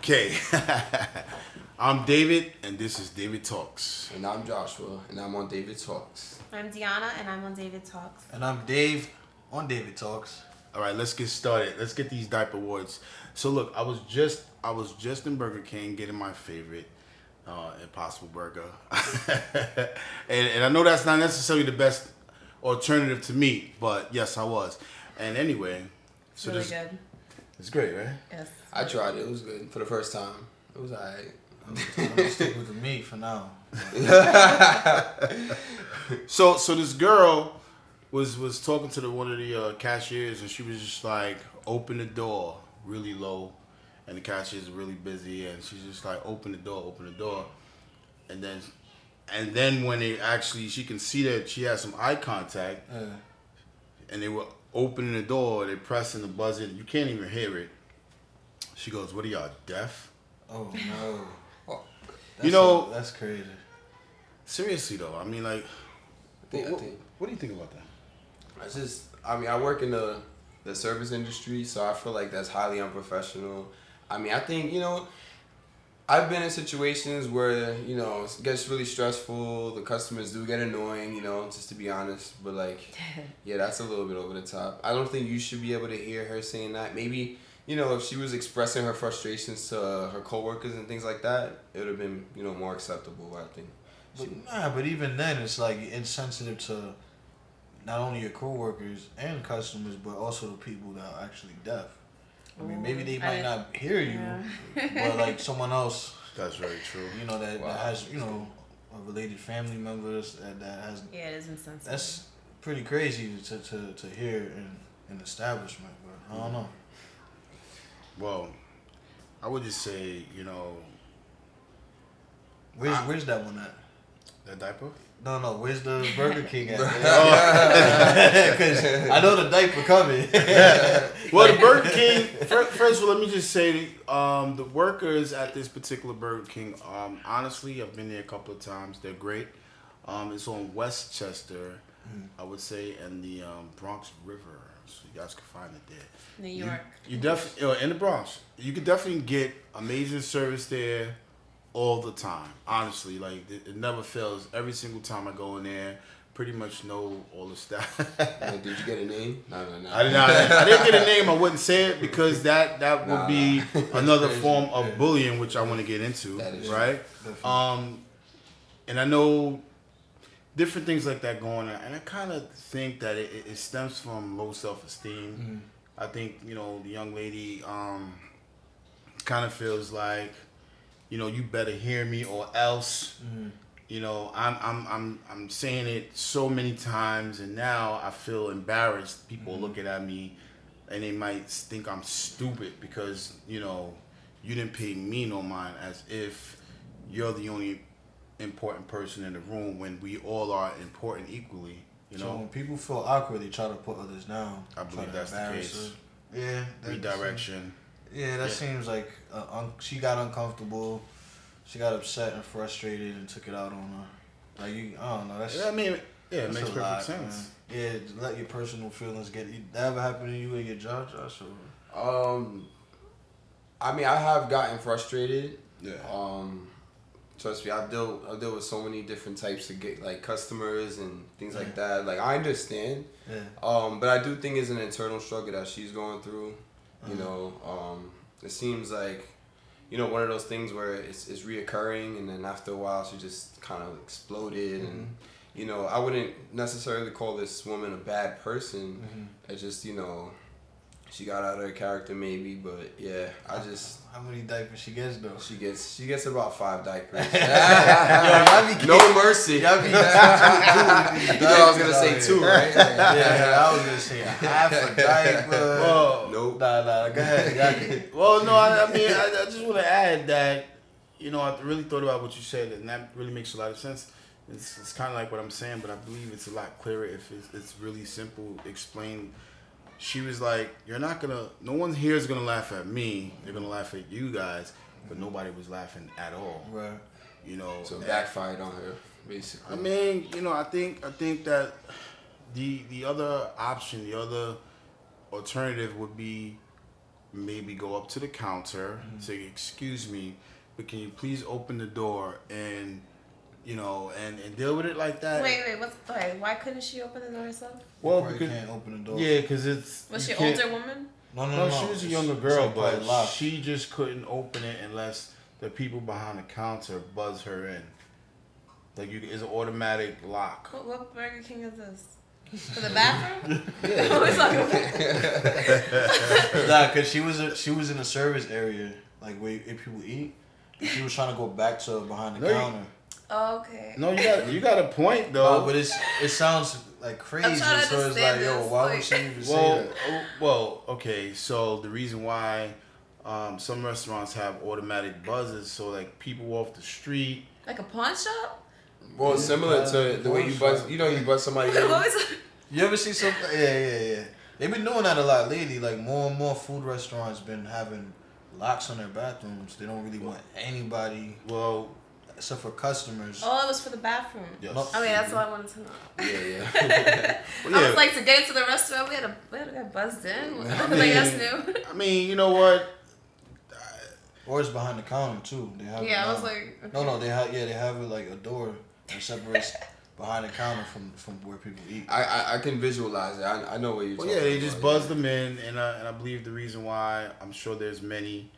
Okay. I'm David, and this is David Talks. And I'm Joshua, and I'm on David Talks. I'm Deanna, and I'm on David Talks. And I'm Dave on David Talks. All right, let's get started. Let's get these diaper awards. So look, I was just in Burger King getting my favorite Impossible Burger, and I know that's not necessarily the best alternative to meat, but yes, I was. And anyway, It's really good. It's great, right? Yes. I tried it. It was good for the first time. It was alright. I'm gonna stick with the meat for now. So this girl was talking to one of the cashiers, and she was just like, open the door really low, and the cashier's really busy, and she's just like, open the door, and then when they actually, she can see that she has some eye contact, and they were opening the door, they pressing the buzzer, you can't even hear it. She goes, "What are y'all, deaf?" Oh no. That's crazy. Seriously though, I mean, like, what do you think about that? I work in the service industry, so I feel like that's highly unprofessional. I mean, I think, I've been in situations where, it gets really stressful. The customers do get annoying, just to be honest. But, yeah, that's a little bit over the top. I don't think you should be able to hear her saying that. Maybe, if she was expressing her frustrations to her coworkers and things like that, it would have been, more acceptable, I think. But even then, it's like insensitive to not only your coworkers and customers, but also the people that are actually deaf. I mean, maybe they might not hear you, but like someone else. That's very true. That has a related family members that has. Yeah, it is insensitive. That's pretty crazy to hear in an establishment, but I don't know. Well, I would just say, Where's that one at? that diaper? No, where's the Burger King at? Because I know the diaper coming. Well, the Burger King, first of all, let me just say, the workers at this particular Burger King, honestly, I've been there a couple of times. They're great. It's on Westchester, I would say, and the Bronx River. So you guys can find it there. New York. You definitely, in the Bronx. You could definitely get amazing service there all the time. Honestly, like, it never fails. Every single time I go in there, pretty much know all the staff. Did you get a name? No. I didn't get a name. I wouldn't say it because that would be another form of bullying, which I want to get into, right? And I know different things like that going on, and I kind of think that it stems from low self-esteem. Mm-hmm. I think the young lady kind of feels like you better hear me or else. I'm saying it so many times, and now I feel embarrassed. People are looking at me, and they might think I'm stupid because you didn't pay me no mind, as if you're the only important person in the room when we all are important equally. So when people feel awkward, they try to put others down. I believe that's the case. Yeah. Redirection. Seems like she got uncomfortable. She got upset and frustrated and took it out on her. Like, I don't know. It makes perfect sense. Man. Yeah, let your personal feelings get. That ever happened to you at your job, Josh? I have gotten frustrated. Yeah. Trust me, I deal with so many different types of customers and things like that. Like, I understand. Yeah. But I do think it's an internal struggle that she's going through. It seems like, one of those things where it's reoccurring, and then after a while she just kind of exploded. Mm-hmm. And I wouldn't necessarily call this woman a bad person. It's just she got out of her character maybe, but yeah, How many diapers she gets though? She gets about 5 diapers. Yo, no mercy. You know I was gonna say 2, right? Yeah, I was gonna say half a diaper. Well, nope. Nah, go ahead. Well, no, I just want to add that, I really thought about what you said, and that really makes a lot of sense. It's kind of like what I'm saying, but I believe it's a lot clearer if it's really simple, explained. She was like, no one here is going to laugh at me. They're going to laugh at you guys, but nobody was laughing at all. Right. So it backfired on her, basically. I think that the other option, the other alternative would be maybe go up to the counter, say, "Excuse me, but can you please open the door and and deal with it like that." Wait, why couldn't she open the door herself? Well, Probably because can't open the door. yeah, because it's Was you she an can't- older woman? No. she was a younger It's girl, like but probably locked. she just couldn't open it unless the people behind the counter buzz her in. Like it's an automatic lock. What Burger King is this? For the bathroom? What are we talking about? Nah, cause she was in a service area, like where if people eat. And she was trying to go back to behind the No, you- counter. Oh, okay. No, you got a point though. No, but it sounds like crazy. trying to So it's like, understand yo, this, why like- would she even say Well, that? okay. So the reason why some restaurants have automatic buzzers, so like people off the street. Like a pawn shop? Well, similar to the way you buzz. You buzz somebody in. What was it? You ever see something? Yeah. They've been doing that a lot lately. Like more and more food restaurants been having locks on their bathrooms. They don't really want anybody Well, except for customers. Oh, it was for the bathroom. yes. No. I mean, that's all I wanted to know. Yeah. Well, I yeah. was like, to get into the restaurant, we had to get buzzed in. I Like, mean, that's new. I mean, you know what? Or it's behind the counter too. They have Yeah, it I was now. like, okay. No, they have they have it like a door that separates behind the counter from where people eat. I can visualize it. I know what you're Well, talking yeah, they about. just buzz them in, and I believe the reason why, I'm sure there's many,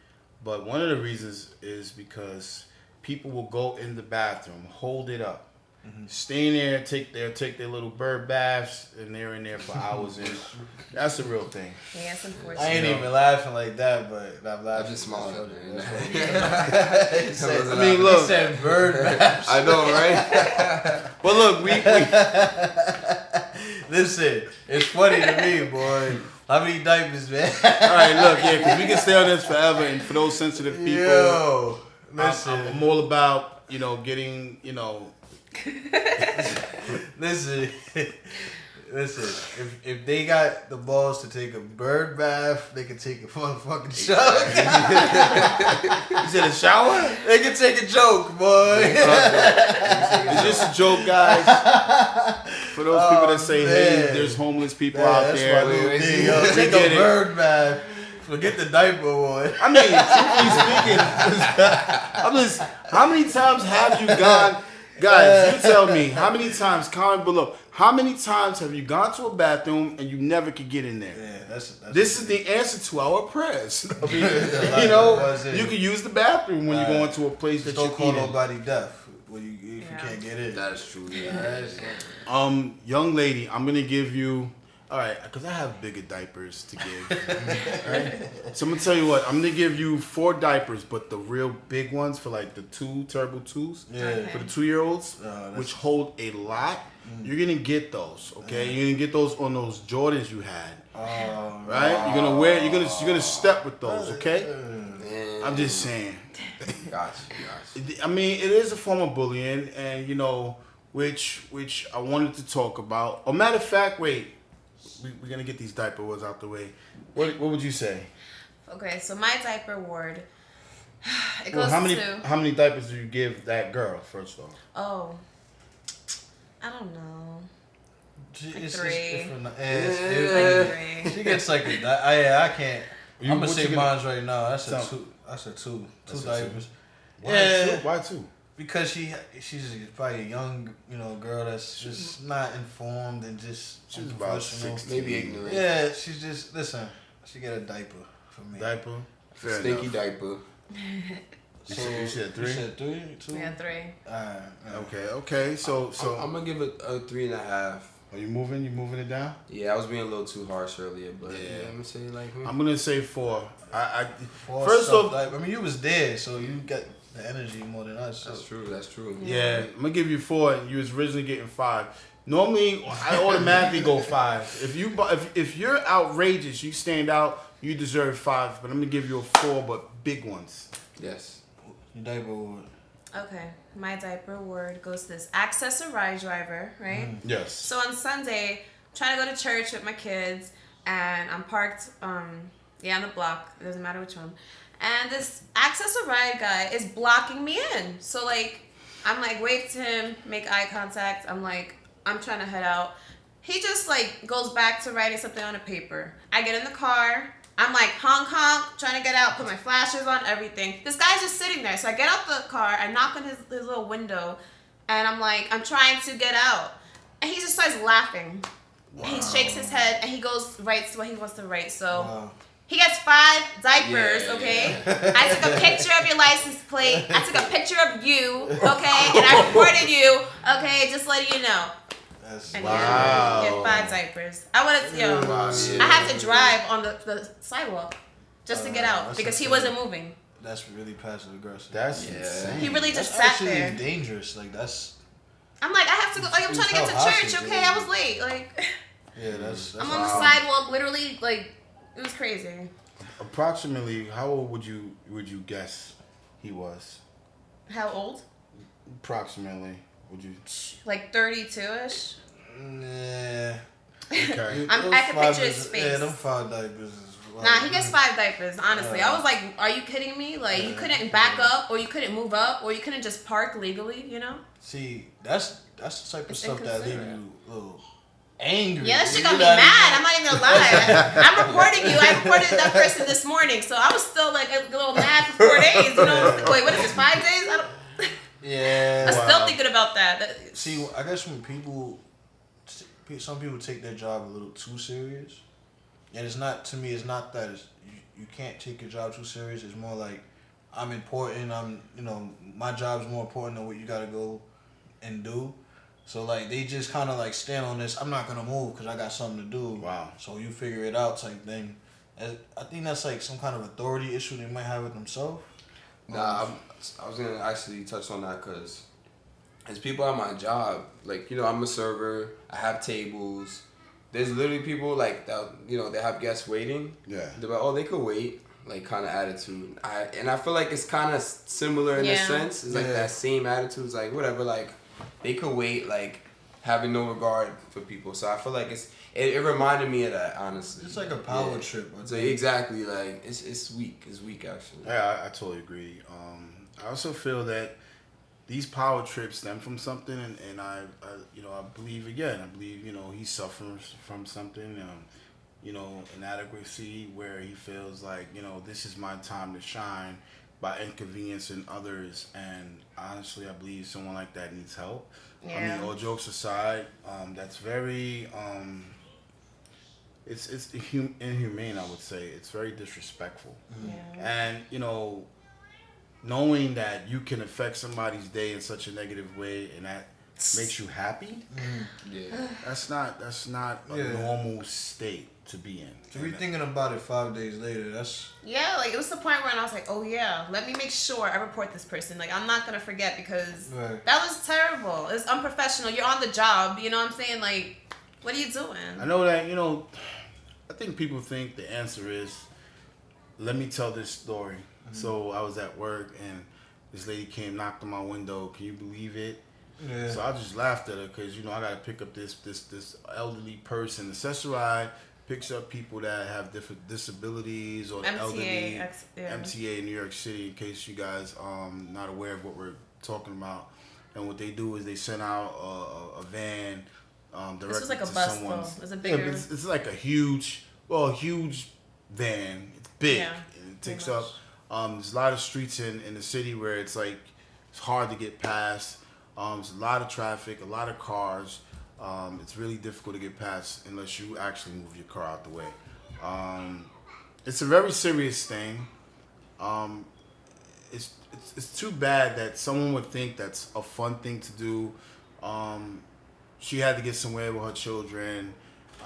but one of the reasons is because people will go in the bathroom, hold it up, stay in there, take their little bird baths, and they're in there for hours. And that's a real thing. Yeah, it's unfortunate. I ain't even laughing like that, but I'm laughing. I just smiled at He it. said, I mean, look. he said bird baths. I know, right? But look, we Listen, it's funny to me, boy. How many diapers, man? all right, look, yeah, because we can stay on this forever, and for those sensitive people, Yo, I'm listen, I'm all about getting listen, listen. If they got the balls to take a bird bath, they can take a motherfucking shower. You said a shower? They can take a joke, boy. It's just a joke, guys. For those people that say, "Hey, man. there's homeless people Yeah, out that's there." my little Wait, thing, wait, yo. we Take get a it. bird bath. Forget the diaper, boy. I mean, truthfully speaking, how many times have you gone, guys? You tell me, how many times? Comment below. How many times have you gone to a bathroom and you never could get in there? Yeah, that's This is the answer to our prayers. I mean, That's it. you can use the bathroom when you go Right. into a place that Just don't you're call eating. nobody deaf if you Yeah. can't get in. That is true. Yeah. That's- Young lady, I'm gonna give you. All right, because I have bigger diapers to give. Right? So I'm gonna tell you what. I'm gonna give you 4 diapers, but the real big ones for like the 2 turbo 2s Yeah. Okay. for the 2-year-olds, that's- which hold a lot. You're gonna get those, okay? You're gonna get those on those Jordans you had, right? You're gonna wear. You're gonna step with those, okay? Man. I'm just saying. Gotcha. I mean, it is a form of bullying, and which I wanted to talk about. A matter of fact, wait, we're gonna get these diaper words out the way. What would you say? Okay, so my diaper ward, it Well, goes how many to, how many diapers do you give that girl first off? oh, I don't know. It's 3. If Like 3. she gets like I can't. You- I'm gonna what say you gonna- mine's right now. That's a Sound- 2. That's a 2. That's Two a 2. diapers. Why Yeah. 2? Why 2? Because she's probably a young, girl that's just not informed and just She was about unprofessional. 16. Maybe ignorant. Yeah, she's just listen. She get a diaper for me. Diaper. Fair Stinky enough. diaper. You said 3. You said 3, 2. Yeah, 3. Alright. Okay. So I'm gonna give it a 3.5. are you moving? You moving it down? Yeah, I was being a little too harsh earlier, but Yeah. yeah, I'm gonna say like. I'm gonna say 4. I Four first stuff off, diaper. I mean, you was there, so you got the energy more than us. So. That's true. yeah, I'm gonna give you 4. And you was originally getting 5. Normally, I automatically go 5. If you're outrageous, you stand out. You deserve 5, but I'm gonna give you a 4, but big ones. Yes. Your diaper would. Okay, my diaper word goes to this accessory driver, right? Yes. So on Sunday, I'm trying to go to church with my kids, and I'm parked, on the block. It doesn't matter which one. And this access a ride guy is blocking me in. So I'm wave to him, make eye contact. I'm trying to head out. He just goes back to writing something on a paper. I get in the car. I'm like honk, trying to get out, put my flashers on, everything. This guy's just sitting there. So I get out the car, I knock on his little window, and I'm like, I'm trying to get out. And he just starts laughing. Wow. He shakes his head, and he goes writes what he wants to write. So he gets 5 diapers, okay? I took a picture of your license plate. I took a picture of you, okay? And I reported you, okay? Just letting you know. That's and wow. Get 5 diapers. I wanted to, I had to drive on the sidewalk just to get out because he wasn't moving. That's really passive aggressive. That's insane. He really just that's sat there. actually dangerous. Like that's. I'm like, I have to go. Like, I'm trying to get to church. Okay, I was late. Like. Yeah, that's I'm on the sidewalk, literally. Like, it was crazy. Approximately, how old would you guess he was? How old? Approximately, would you? Like 32ish. Nah. Okay. I can picture his face. Yeah, them 5 diapers. Nah, he gets 5 diapers. Honestly, I was like, "Are you kidding me? Like, you couldn't back up, or you couldn't move up, or you couldn't just park legally, you know?" See, that's the type of stuff that leave you a little angry. Yeah, that shit got me mad. I'm not even gonna lie. I'm reporting you. I reported that person this morning, so I was still like a little mad for 4 days. You know? Wait, what is this? 5 days? I don't. Yeah. I'm still thinking about that. See, I guess when some people take their job a little too serious, and it's not, to me, it's not that you can't take your job too serious. It's more like, I'm important. My job's more important than what you gotta go and do. So like they just kind of like stand on this. I'm not gonna move because I got something to do. Wow. So you figure it out type thing. I think that's like some kind of authority issue they might have with themselves. Nah, I was gonna actually touch on that because as people at my job, like, I'm a server. I have tables. There's literally people like that. They have guests waiting. Yeah. They're like, they could wait. Like kind of attitude. I feel like it's kind of similar in a sense. It's like that same attitude. It's like whatever. Like they could wait. Like having no regard for people. So I feel like it reminded me of that, honestly. It's like a power trip. So exactly, like it's weak. It's weak actually. Yeah, I totally agree. I also feel that these power trips stem from something, and I believe again. I believe he suffers from something. Inadequacy where he feels like this is my time to shine by inconveniencing others, and honestly I believe someone like that needs help. I mean, all jokes aside, that's very it's inhumane, I would say. It's very disrespectful. And knowing that you can affect somebody's day in such a negative way and that makes you happy, that's not a normal state to be in. To be thinking about it 5 days later, that's... Yeah, like, it was the point where I was like, oh, yeah, let me make sure I report this person. Like, I'm not going to forget because that was terrible. It's unprofessional. You're on the job. You know what I'm saying? Like, what are you doing? I know that, I think people think the answer is, let me tell this story. So I was at work and this lady came, knocked on my window. Can you believe it? Yeah. So I just laughed at her because, I got to pick up this elderly person. Accessoride picks up people that have different disabilities or elderly. MTA in New York City, in case you guys not aware of what we're talking about. And what they do is they send out a van directly this was like a to bus someone's. Though. It's a bigger. Yeah, it's like a huge van. It's big. Yeah, and it takes up. There's a lot of streets in the city where it's like it's hard to get past. There's a lot of traffic, a lot of cars. It's really difficult to get past unless you actually move your car out the way. It's a very serious thing. It's too bad that someone would think that's a fun thing to do. She had to get somewhere with her children.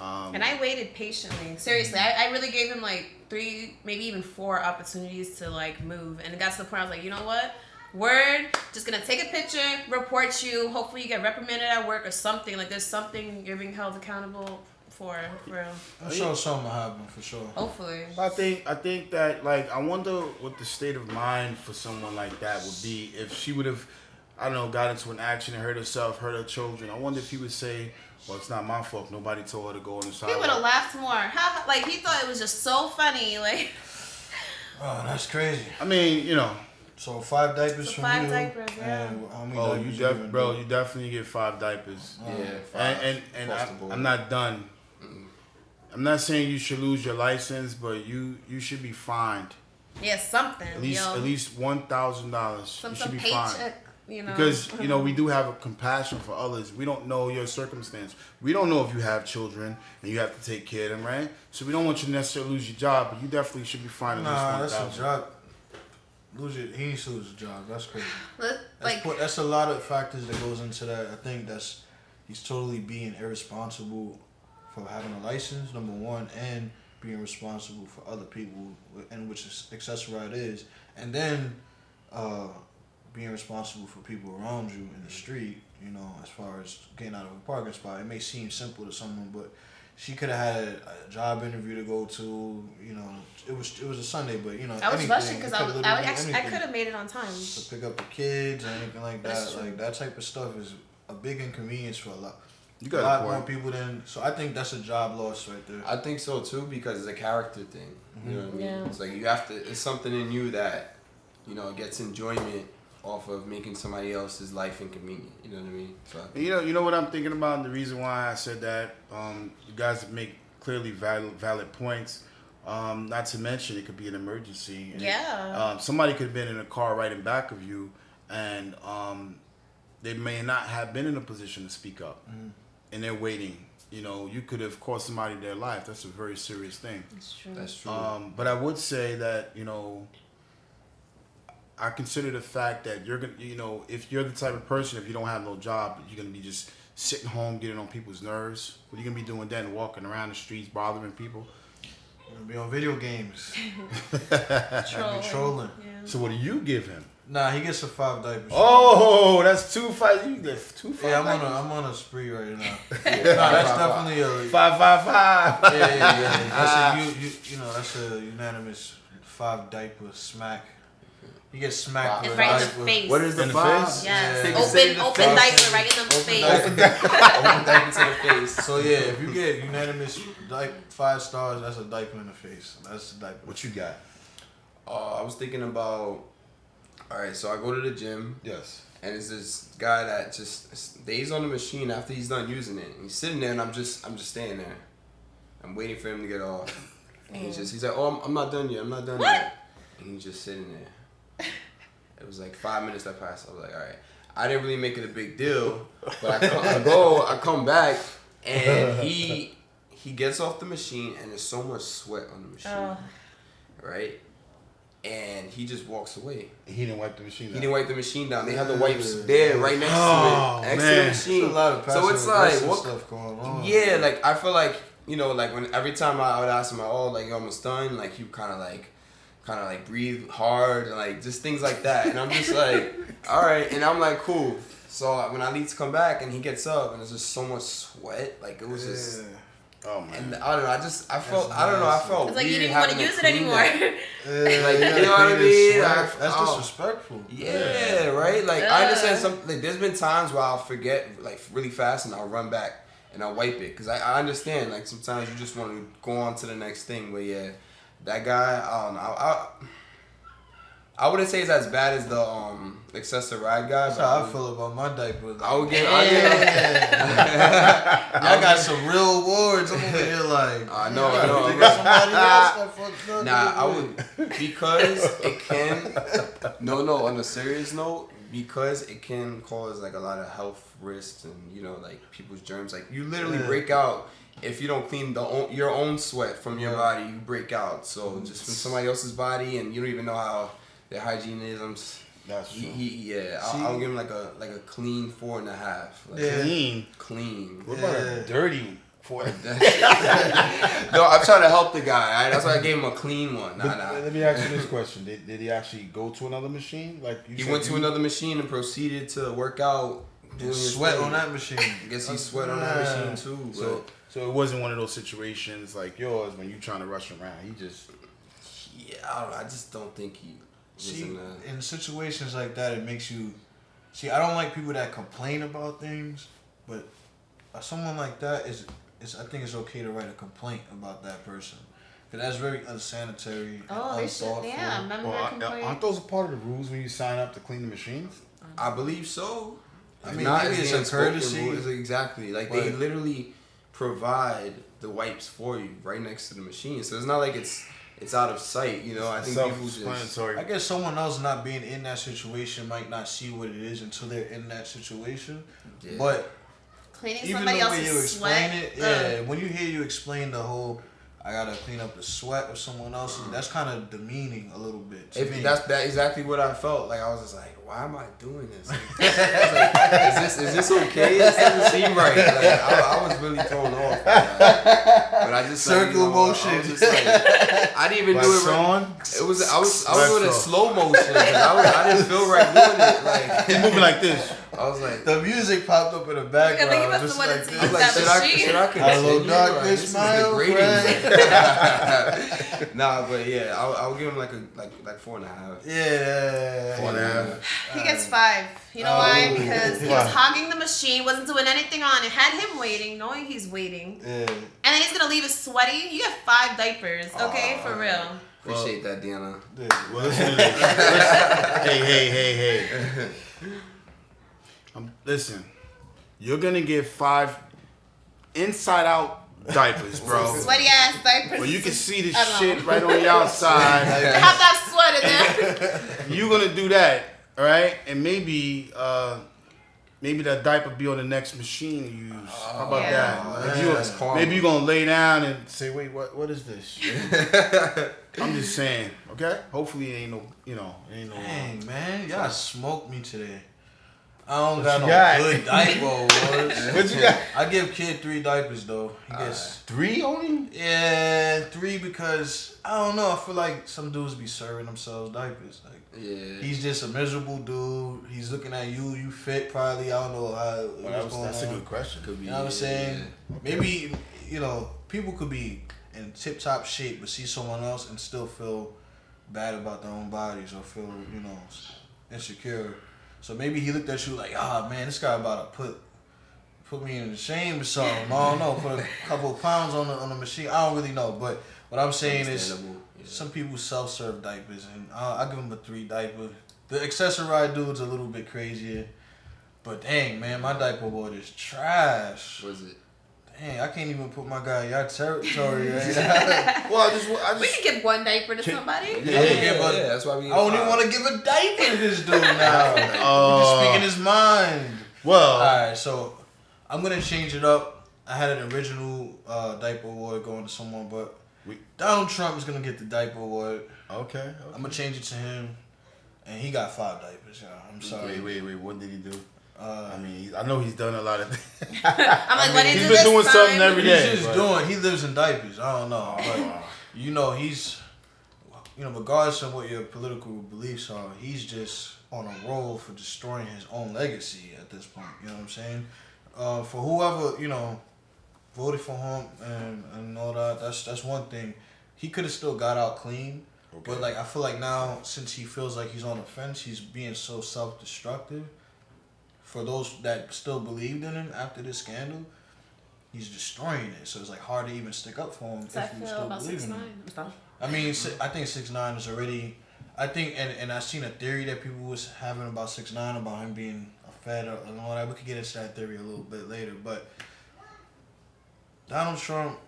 And I waited patiently. Seriously, I really gave him like 3, maybe even 4 opportunities to like move. And it got to the point I was like, you know what? Word, just gonna take a picture, report you. Hopefully you get reprimanded at work or something. Like there's something you're being held accountable for real. I'm sure something will happen for sure. Hopefully. I think that like I wonder what the state of mind for someone like that would be if she would have, I don't know, got into an accident, hurt herself, hurt her children. I wonder if he would say, well, it's not my fault. Nobody told her to go on the sidewalk. He would have laughed more. Like he thought it was just so funny. Like. Oh, that's crazy. I mean, So 5 diapers from 5 you. diapers, yeah. And how many diapers you definitely get 5 diapers. Yeah, 5. And I'm not done. I'm not saying you should lose your license, but you should be fined Yeah, something. at least $1,000. You should be fined. Paycheck, you know. Because, we do have a compassion for others. We don't know your circumstance. We don't know if you have children and you have to take care of them, right? So we don't want you to necessarily lose your job, but you definitely should be fined at least $1,000. That's a job. He needs to lose a job. That's crazy. Like, That's a lot of factors that goes into that. I think he's totally being irresponsible for having a license, number one, and being responsible for other people, and which is accessory ride is, and then being responsible for people around you in the street. As far as getting out of a parking spot, it may seem simple to someone, but she could have had a job interview to go to. It was a Sunday, but I was rushing because I could have made it on time to pick up the kids or anything like That's that. true. Like that type of stuff is a big inconvenience for a lot. You A got lot a more point. people than. So I think that's a job loss right there. I think so too, because it's a character thing. You know what I mean? Yeah. It's like you have to. It's something in you that, gets enjoyment off of making somebody else's life inconvenient. You know what I mean? So I think You know what I'm thinking about, and the reason why I said that. You guys make clearly valid points. Not to mention, it could be an emergency. And somebody could have been in a car right in back of you, and they may not have been in a position to speak up, and they're waiting. You could have cost somebody their life. That's a very serious thing. That's true. that's true. But I would say that I consider the fact that you're gonna, if you're the type of person, if you don't have no job, you're gonna be just sitting home getting on people's nerves. What are you gonna be doing then? Walking around the streets bothering people? Gonna be on video games. Trolling. Yeah. So what do you give him? Nah, he gets a 5 diapers. Oh, that's 2 5. You get 2 5. Yeah, I'm on a spree right now. That's definitely a 5 5 5. yeah. That's a unanimous 5 diaper smack. You get smacked It's with right in diaper. the face. What is the In the five? face? Yes. Take a seat in the Open face. diaper right in the face. Open diaper to the face. So yeah, if you get unanimous 5 stars, that's a diaper in the face. That's a diaper. What you got? I was thinking about. All right, so I go to the gym. Yes. And it's this guy that just stays on the machine after he's done using it. And he's sitting there, and I'm just staying there. I'm waiting for him to get off. And he's like, oh, I'm not done yet. I'm not done yet. And he's just sitting there. It was like 5 minutes that passed. I was like, all right. I didn't really make it a big deal, but I come back, and he gets off the machine, and there's so much sweat on the machine, right? And he just walks away. He didn't wipe the machine down. He didn't wipe the machine down. They have the wipes there right next to Oh, it. Next man. to the machine. There's a lot of So it's like, passive-aggressive what? stuff going on. Yeah, like I feel like, like when every time I would ask him, oh, like you almost done, like he kind of like breathe hard, and like just things like that. And I'm just like, all right. And I'm like, cool. So when I leave to come back, and he gets up, and there's just so much sweat, like it was just. Oh man. And I don't know. I felt. I don't know. I felt. It's like you weird didn't want to having use it clean anymore. that. Like, you know what I mean? That's Oh. disrespectful. Yeah, right. Like I understand some. Like there's been times where I'll forget like really fast, and I'll run back and I'll wipe it because I understand. Like sometimes you just want to go on to the next thing. But yeah, that guy. I don't know. I wouldn't say it's as bad as the accessory ride guy. That's but how I feel about my diaper. I would give. I got some real awards. I'm over here like. I know. Think of somebody else that fucked up. Nah, I would because it can. No. On a serious note, because it can cause like a lot of health risks and like people's germs. Like you literally break out if you don't clean your own sweat from your body. You break out. So just from somebody else's body, and you don't even know how their hygiene is. That's true. I'll give him like a clean 4.5. Like clean. What about a dirty 4? No, I'm trying to help the guy. Right? That's why I gave him a clean one. Nah. Let me ask you this question: Did he actually go to another machine? Like He went to another machine and proceeded to work out. Doing his Sweat thing. on that machine. I guess he sweat on that machine too. So it wasn't one of those situations like yours when you're trying to rush around. He just I don't know. I just don't think he. See, in situations like that, it makes you. See, I don't like people that complain about things, but someone like that is I think it's okay to write a complaint about that person, because that's very unsanitary. Oh, and they should. unthoughtful. Yeah, remember that complaint? aren't those a part of the rules when you sign up to clean the machines? I believe so. I mean, maybe it's a courtesy. Exactly. Like but they literally provide the wipes for you right next to the machine. So it's not like it's out of sight, you know. I think people just. I guess someone else not being in that situation might not see what it is until they're in that situation. Yeah. But cleaning even somebody the way else's you explain sweat, it, yeah. When you hear you explain the whole, I gotta clean up the sweat of someone else's. That's kind of demeaning a little bit. That's exactly what I felt. Like I was just like, why am I doing this? Like, is this okay? It doesn't seem right. Like, I was really thrown off. But I just circle motion. I was just like, I didn't even do it right. It was I was doing it slow motion. I didn't feel right doing it. Like he's moving like this. I was like, the music popped up in the background. Yeah, just like I was like, should I continue? Hello, darkness, my old friend. Nah, but yeah, I'll give him like 4.5. Yeah, 4.5. He gets 5. You know why? Because he was hogging the machine, wasn't doing anything on it, had him waiting, knowing he's waiting, and then he's gonna leave it sweaty. You get 5 diapers, okay, for real. Appreciate that, Deanna. Well, listen to this. Hey. Listen, you're gonna get 5 inside out diapers, bro. Sweaty ass diapers. Well, you can see the shit right on the outside. They have that sweat in there. You're gonna do that, all right? And maybe that diaper be on the next machine you use. How about that? Maybe you're gonna lay down and say, wait, what is this? I'm just saying, okay? Hopefully it ain't no. Dang, man, y'all smoked me today. I don't got no good diaper awards. What you got? I give kid 3 diapers though. He gets 3 only? Yeah, 3 because I don't know. I feel like some dudes be serving themselves diapers. Like, he's just a miserable dude. He's looking at you. You fit probably. I don't know how. That's a good question. Could be. You know what I'm saying? Okay. Maybe people could be in tip top shape, but see someone else and still feel bad about their own bodies or feel insecure. So maybe he looked at you like, man, this guy about to put me in shame or something. I don't know, put a couple of pounds on the machine. I don't really know. But what I'm saying is some people self-serve diapers, and I give them a 3 diaper. The Accessorize dude's a little bit crazier. But dang, man, my diaper board is trash. Was it? Dang, I can't even put my guy in your territory right now. Well, I just we can give 1 diaper to somebody. Yeah, that's why we. I don't even want to give a diaper to this dude now. He's just speaking his mind. Well, all right, so I'm gonna change it up. I had an original diaper award going to someone, but Donald Trump is gonna get the diaper award. Okay. I'm gonna change it to him, and he got 5 diapers. Y'all. I'm sorry. Wait. What did he do? I mean, I know he's done a lot of things. I'm like, what he's been doing something every day. He's just doing. He lives in diapers. I don't know, but he's, regardless of what your political beliefs are, he's just on a roll for destroying his own legacy at this point. You know what I'm saying? For whoever voted for him and all that, that's one thing. He could have still got out clean, but I feel like now since he feels like he's on the fence, he's being so self-destructive. For those that still believed in him after this scandal, he's destroying it. So it's hard to even stick up for him if you still believe in him. I mean, I think 6ix9ine is already. I think, and I seen a theory that people was having about 6ix9ine about him being a fed and all that. We could get into that theory a little bit later, but Donald Trump,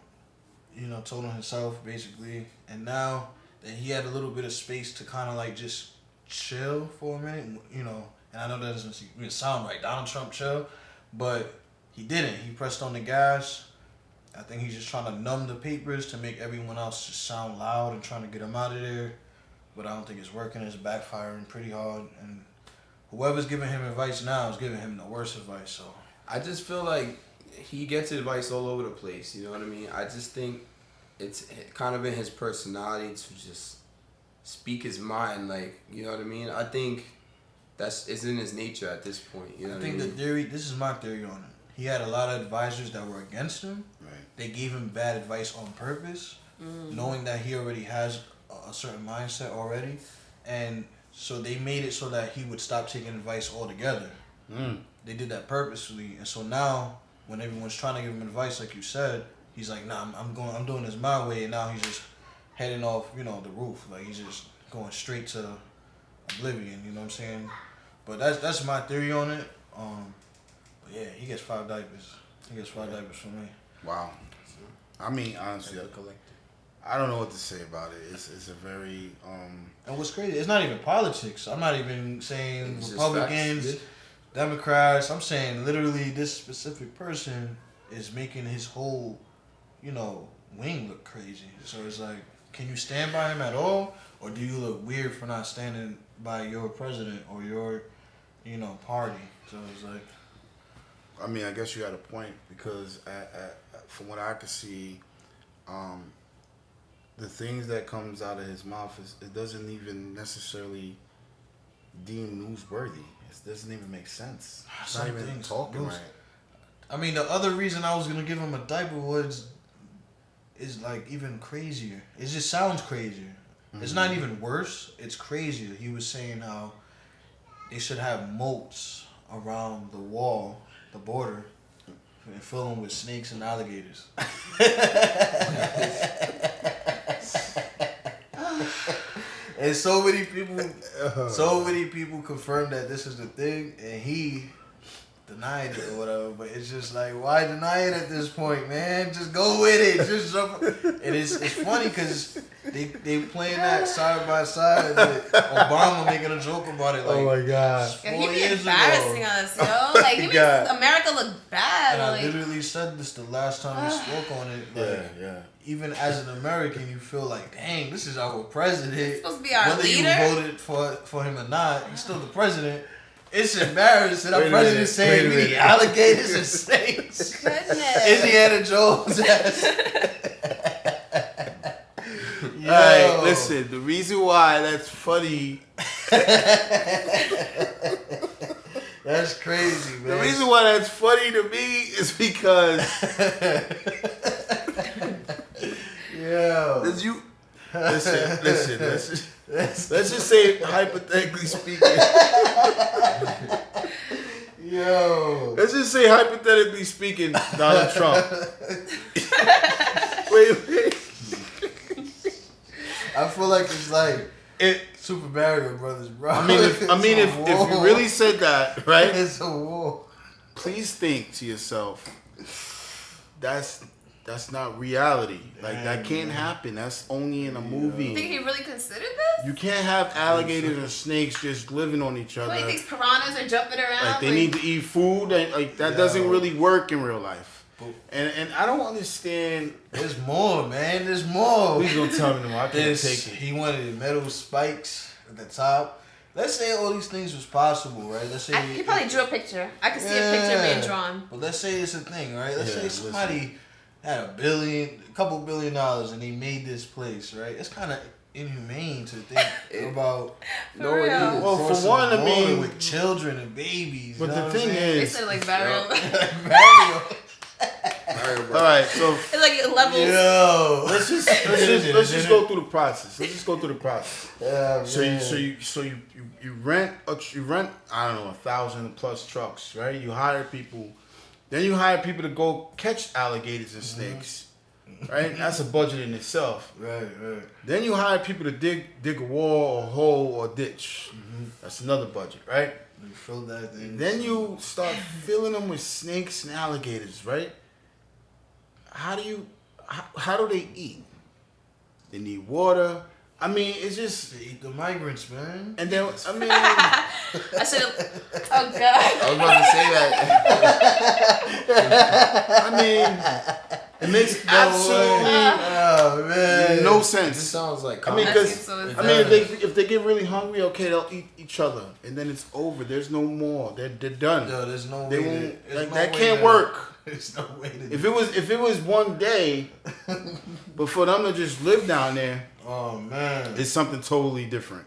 told on himself basically, and now that he had a little bit of space to kind of just chill for a minute, and I know that doesn't even sound right, Donald Trump chill, but he didn't. He pressed on the gas. I think he's just trying to numb the papers to make everyone else just sound loud and trying to get him out of there. But I don't think it's working. It's backfiring pretty hard. And whoever's giving him advice now is giving him the worst advice. So I just feel like he gets advice all over the place. You know what I mean? I just think it's kind of in his personality to just speak his mind. You know what I mean? I think it's in his nature at this point. You know what I mean? the theory, this is my theory on it. He had a lot of advisors that were against him. Right. They gave him bad advice on purpose, knowing that he already has a certain mindset already. And so they made it so that he would stop taking advice altogether. They did that purposely. And so now, when everyone's trying to give him advice, like you said, he's like, nah, I'm doing this my way. And now he's just heading off, the roof. He's just going straight to oblivion, you know what I'm saying? But that's my theory on it. But yeah, he gets 5 diapers. He gets 5 diapers from me. Wow. I mean, honestly, I don't know what to say about it. It's a very And what's crazy, it's not even politics. I'm not even saying It's just Republicans, facts. Democrats. I'm saying literally this specific person is making his whole, wing look crazy. So it's like, can you stand by him at all? Or do you look weird for not standing by your president or your, party? So it's like... I mean, I guess you got a point because from what I could see, the things that comes out of his mouth it doesn't even necessarily deem newsworthy. It doesn't even make sense. It's not even talking right. I mean, the other reason I was gonna give him a diaper is like even crazier. It just sounds crazier. Mm-hmm. It's not even worse. It's crazier. He was saying how they should have moats around the wall, the border, and fill them with snakes and alligators. And so many people confirmed that this is the thing, and he denied it or whatever. But it's just like, why deny it at this point, man? Just go with it. Just jump. And it's funny because they playing that side by side with Obama making a joke about it. Like, oh my god! Yo, he be embarrassing us, yo. Like he makes America look bad. And like, I literally said this the last time we spoke on it. Like, yeah. Even as an American, you feel like, dang, this is our president. He's supposed to be our Whether leader. you voted for him or not, he's still the president. It's embarrassing. Our president saying we need alligators and snakes. Goodness. Indiana Jones ass. All right, listen. The reason why that's funny. That's crazy, man. The reason why that's funny to me is because. Yo. Listen. Let's just say, hypothetically speaking. Yo. Let's just say, hypothetically speaking, Donald Trump. wait. I feel like it's like Super Mario Brothers, bro. I mean, if you really said that, right? It's a war. Please think to yourself, that's not reality. Like that can't happen. That's only in a movie. You think he really considered this? You can't have alligators and snakes just living on each other. What, he thinks piranhas are jumping around? Like they need to eat food. And, like that doesn't really work in real life. And I don't understand. There's more, man. There's more. Please don't tell me no more. I can't take it. He wanted metal spikes at the top. Let's say all these things was possible, right? Let's say he probably drew a picture. I could see a picture being drawn. But let's say it's a thing, right? Let's say somebody had a couple $1 billion, and they made this place, right? It's kind of inhumane to think about. Well, for one, I mean, with children and babies. But the thing They is, said like Mario. Mario. All right, so It's like levels. Yo, let's just go through the process. Yeah, so you rent I don't know 1,000+ trucks, right? You hire people, then you hire people to go catch alligators and snakes, right? That's a budget in itself. Right. Then you hire people to dig a wall or hole or ditch. That's another budget, right? You fill that thing. Then you start filling them with snakes and alligators, right? How do they eat? They need water. I mean, it's just they eat the migrants, man. And then I mean, I should have. Oh god. I was about to say that. I mean, it makes absolutely no sense. This sounds like. I mean, if they get really hungry, okay, they'll eat each other, and then it's over. There's no more. They're done. Yo, there's no they way. Won't. That can't work. There's no way to. If it was one day, but for them to just live down there, oh man, it's something totally different.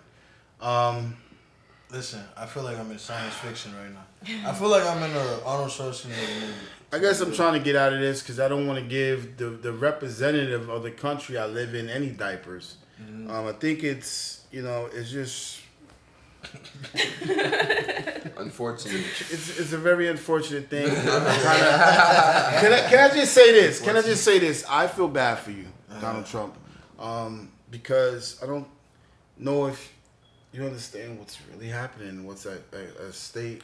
Listen, I feel like I'm in science fiction right now. I feel like I'm in a Arnold Schwarzenegger movie. I guess I'm trying to get out of this because I don't want to give the representative of the country I live in any diapers. I think it's just. Unfortunate. It's a very unfortunate thing. Can I just say this? I feel bad for you, Donald Trump, because I don't know if you understand what's really happening. What's at state,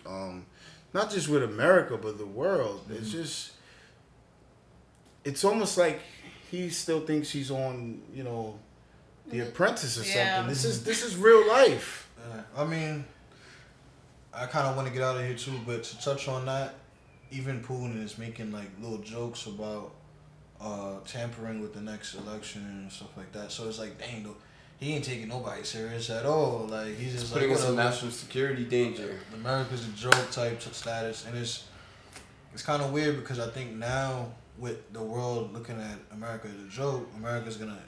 not just with America but the world. It's almost like he still thinks he's on, you know, The Apprentice or Yeah. something. This is real life. I mean, I kind of want to get out of here too, but to touch on that, even Putin is making like little jokes about tampering with the next election and stuff like that. So it's like, dang, though, he ain't taking nobody serious at all. Like he's just putting like, us in whatever. national security danger. America's a joke type status, and it's kind of weird because I think now with the world looking at America as a joke, America's gonna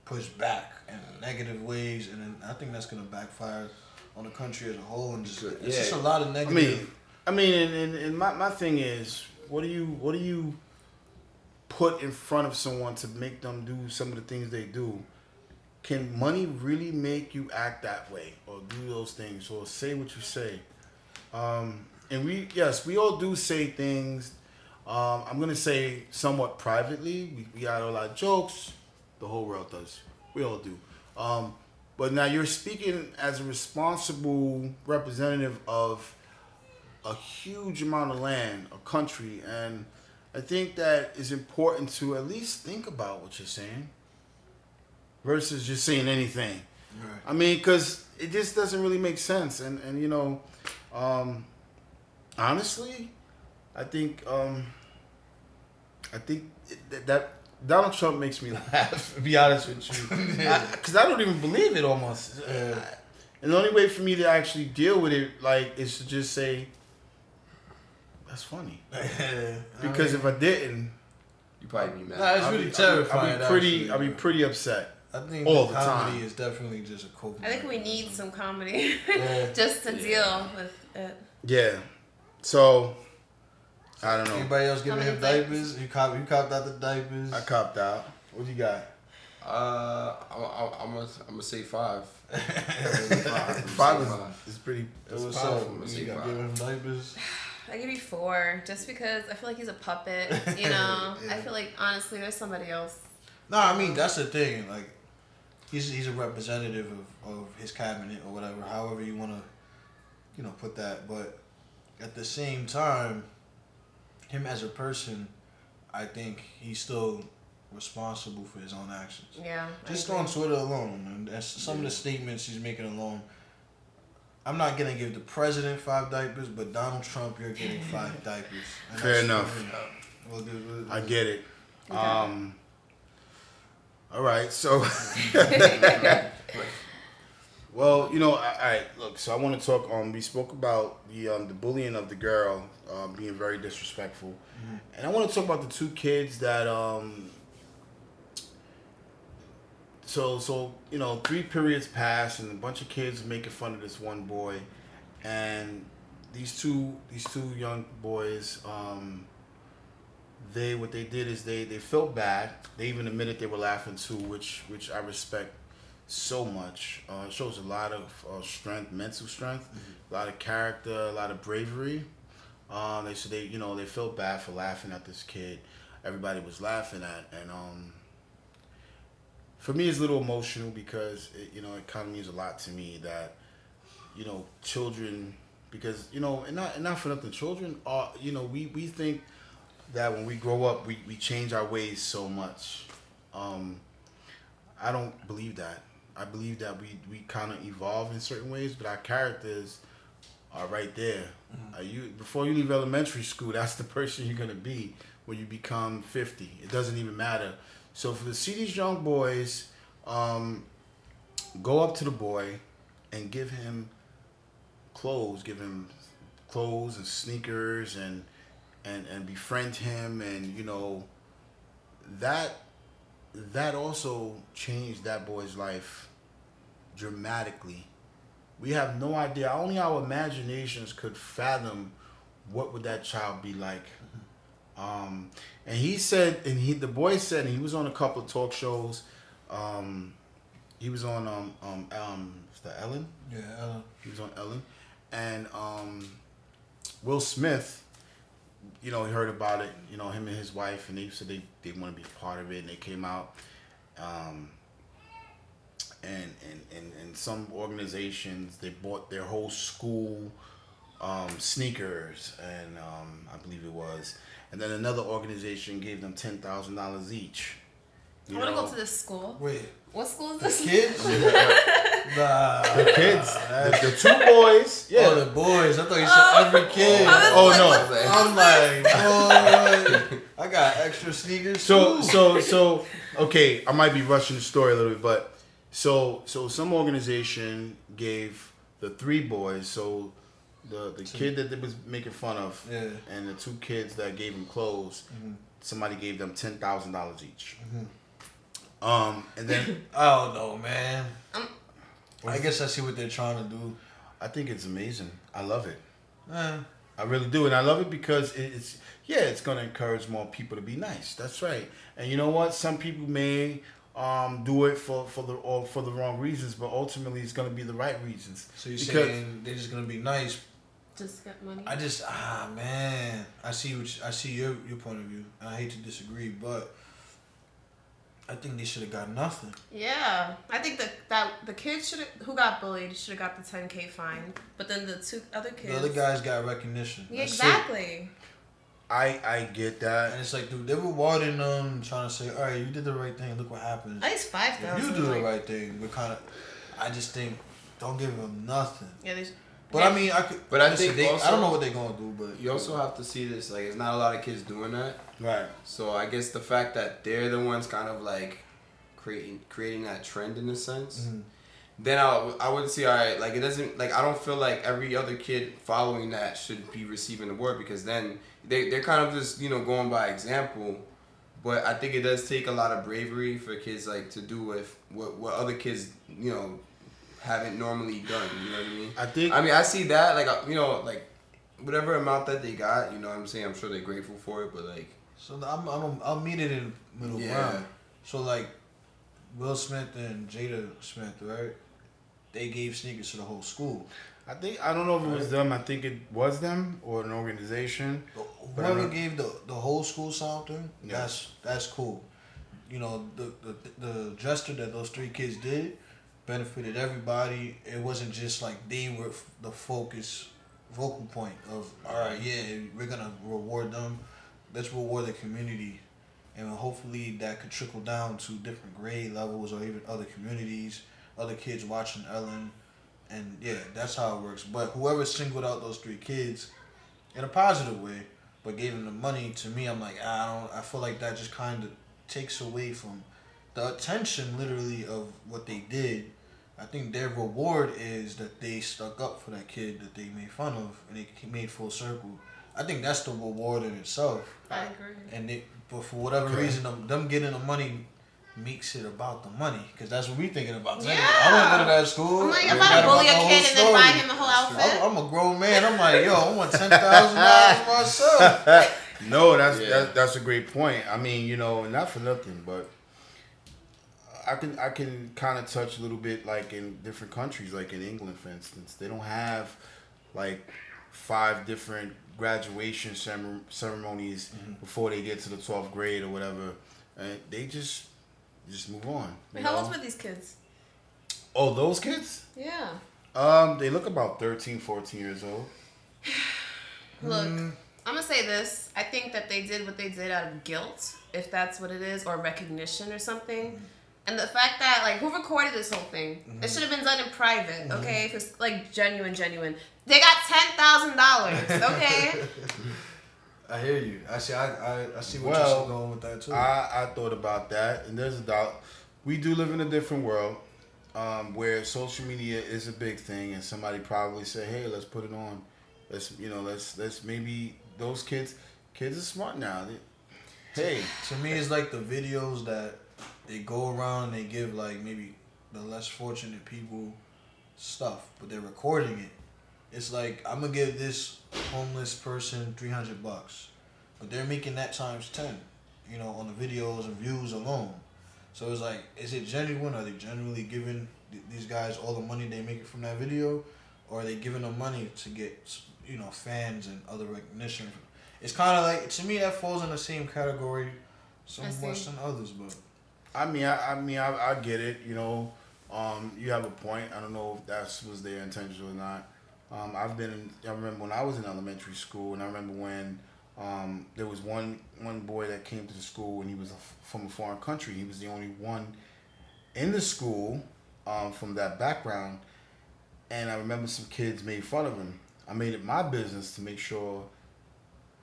push back in negative ways, and then I think that's gonna backfire on the country as a whole, and just it's just a lot of negative. I mean, and my thing is, what do you put in front of someone to make them do some of the things they do? Can money really make you act that way or do those things or say what you say? And we all do say things. I'm gonna say somewhat privately. We got a lot of jokes. The whole world does. We all do. But now you're speaking as a responsible representative of a huge amount of land, a country, and I think that is important to at least think about what you're saying versus just saying anything. Right. I mean, because it just doesn't really make sense. And you know, honestly, I think that Donald Trump makes me laugh, to be honest with you. Because I don't even believe it almost. And the only way for me to actually deal with it, like, is to just say, that's funny. Because if I didn't, You probably be mad. Nah, it's really terrifying. I'd be pretty upset. I think all the the comedy time. is definitely just a coping. I think we need mechanism. some comedy Yeah. just to deal with it. Yeah. So, I don't know. Anybody else giving How him many diapers? You copped out the diapers. I copped out. What you got? I'm gonna say 5. Five is pretty. What's powerful. up? I'm gonna You say got 5. giving him diapers? I give you 4 just because I feel like he's a puppet. You know, Yeah. I feel like honestly there's somebody else. No, I mean that's the thing. Like, he's a representative of his cabinet or whatever, however you want to, you know, put that. But at the same time, him as a person, I think he's still responsible for his own actions. Yeah. I Just agree. on Twitter alone, and that's some of the statements he's making alone. I'm not gonna give the president 5 diapers, but Donald Trump, you're getting 5 diapers. And Fair that's- enough. We'll do. I get it. Okay. All right. So, well, you know, all right. Look, so I want to talk. We spoke about the bullying of the girl being very disrespectful, and I want to talk about the 2 kids that So you know, 3 periods pass, and a bunch of kids making fun of this one boy, and these two young boys, what they did is they felt bad. They even admitted they were laughing too, which I respect so much. It shows a lot of strength, mental strength, a lot of character, a lot of bravery. They felt bad for laughing at this kid. Everybody was laughing and for me, it's a little emotional because it kind of means a lot to me that, you know, children, because, you know, and not for nothing, children are, you know, we think that when we grow up, we change our ways so much. I don't believe that. I believe that we kind of evolve in certain ways, but our characters are right there. Before you leave elementary school, that's the person you're going to be when you become 50. It doesn't even matter. So for to see these young boys go up to the boy and give him clothes and sneakers and befriend him, and you know, that also changed that boy's life dramatically. We have no idea. Only our imaginations could fathom what would that child be like. And the boy said, and he was on a couple of talk shows. He was on is that Ellen? Yeah, Ellen. He was on Ellen, and Will Smith, you know, he heard about it. You know, him and his wife, and they said they want to be a part of it, and they came out. And some organizations, they bought their whole school sneakers, and I believe it was. And then another organization gave them $10,000 each. I want to go to this school. Wait, What school is the this? kids? Nah, The kids, the two boys. Yeah. Oh, the boys. I thought you said every kid. Oh, no. I'm like, oh, I got extra sneakers. too. So, okay, I might be rushing the story a little bit, but so some organization gave the three boys, so the kid that they was making fun of, Yeah. and the two kids that gave him clothes, somebody gave them $10,000 each. And then I don't know, man. I guess I see what they're trying to do. I think it's amazing. I love it. Eh. I really do, and I love it because it's going to encourage more people to be nice. That's right. And you know what? Some people may do it for the wrong reasons, but ultimately it's going to be the right reasons. So you're saying they're just gonna be nice? Just get money. Man, I see your point of view. And I hate to disagree, but I think they should have got nothing. Yeah, I think that the kids who got bullied should have got the 10K fine, but then the two other kids. The other guys got recognition. Yeah, That's exactly. I get that. And it's like, dude, they were rewarding them, trying to say, all right, you did the right thing. Look what happens. At least 5,000. If you do the right thing, we're kind of. I just think, don't give them nothing. Yeah, But I mean, I could. But I listen, think also, I don't know what they're gonna do, but you also have to see this. Like, it's not a lot of kids doing that. Right. So I guess the fact that they're the ones kind of like creating that trend in a sense, then I would say, all right, like it doesn't, like I don't feel like every other kid following that should be receiving the award, because then they're kind of just, you know, going by example. But I think it does take a lot of bravery for kids like to do with what other kids, you know, haven't normally done. You know what I mean? I see that, like, you know, like whatever amount that they got, you know what I'm saying? I'm sure they're grateful for it, but like. So I'll meet it in the middle ground. So like Will Smith and Jada Smith, right? They gave sneakers to the whole school. I don't know if it was them. I think it was them or an organization. Whoever gave the whole school something, Yeah. that's cool. You know, the gesture that those three kids did benefited everybody. It wasn't just like they were the focal point of, all right, yeah, we're gonna reward them. Let's reward the community, and hopefully that could trickle down to different grade levels or even other communities, other kids watching Ellen, and yeah, that's how it works. But whoever singled out those three kids in a positive way, but gave them the money, to me, I'm like, I feel like that just kind of takes away from the attention, literally, of what they did. I think their reward is that they stuck up for that kid that they made fun of, and they made full circle. I think that's the reward in itself. I agree. And but for whatever reason, them getting the money makes it about the money, because that's what we thinking about. Yeah. I want to go to that school. I'm like, if I bully a kid and then buy him the whole outfit. I'm a grown man. I'm like, yo, I want $10,000 myself. No, that's a great point. I mean, you know, not for nothing, but I can kind of touch a little bit, like in different countries, like in England, for instance, they don't have like 5 different graduation ceremonies before they get to the 12th grade or whatever, and they just move on. Wait, how old were these kids? Oh, those kids? Yeah. They look about 13, 14 years old. Look, I'm gonna say this. I think that they did what they did out of guilt, if that's what it is, or recognition or something. And the fact that, like, who recorded this whole thing? It should have been done in private, okay? If it's, like, genuine. They got $10,000, okay? I hear you. I see what you're going with that, too. I thought about that, and there's a doubt. We do live in a different world where social media is a big thing, and somebody probably say, hey, let's put it on. Let's maybe those kids are smart now. Hey. To me, it's like the videos that they go around and they give, like, maybe the less fortunate people stuff, but they're recording it. It's like, I'm gonna give this homeless person $300, but they're making that times 10, you know, on the videos and views alone. So it's like, is it genuine? Are they genuinely giving these guys all the money they make from that video, or are they giving them money to get, you know, fans and other recognition? It's kind of like, to me, that falls in the same category, some worse than others, but. I get it. You know, you have a point. I don't know if that was their intention or not. I remember when I was in elementary school, and I remember when There was one boy that came to the school and he was from a foreign country. He was the only one in the school from that background. And I remember some kids made fun of him. I made it my business to make sure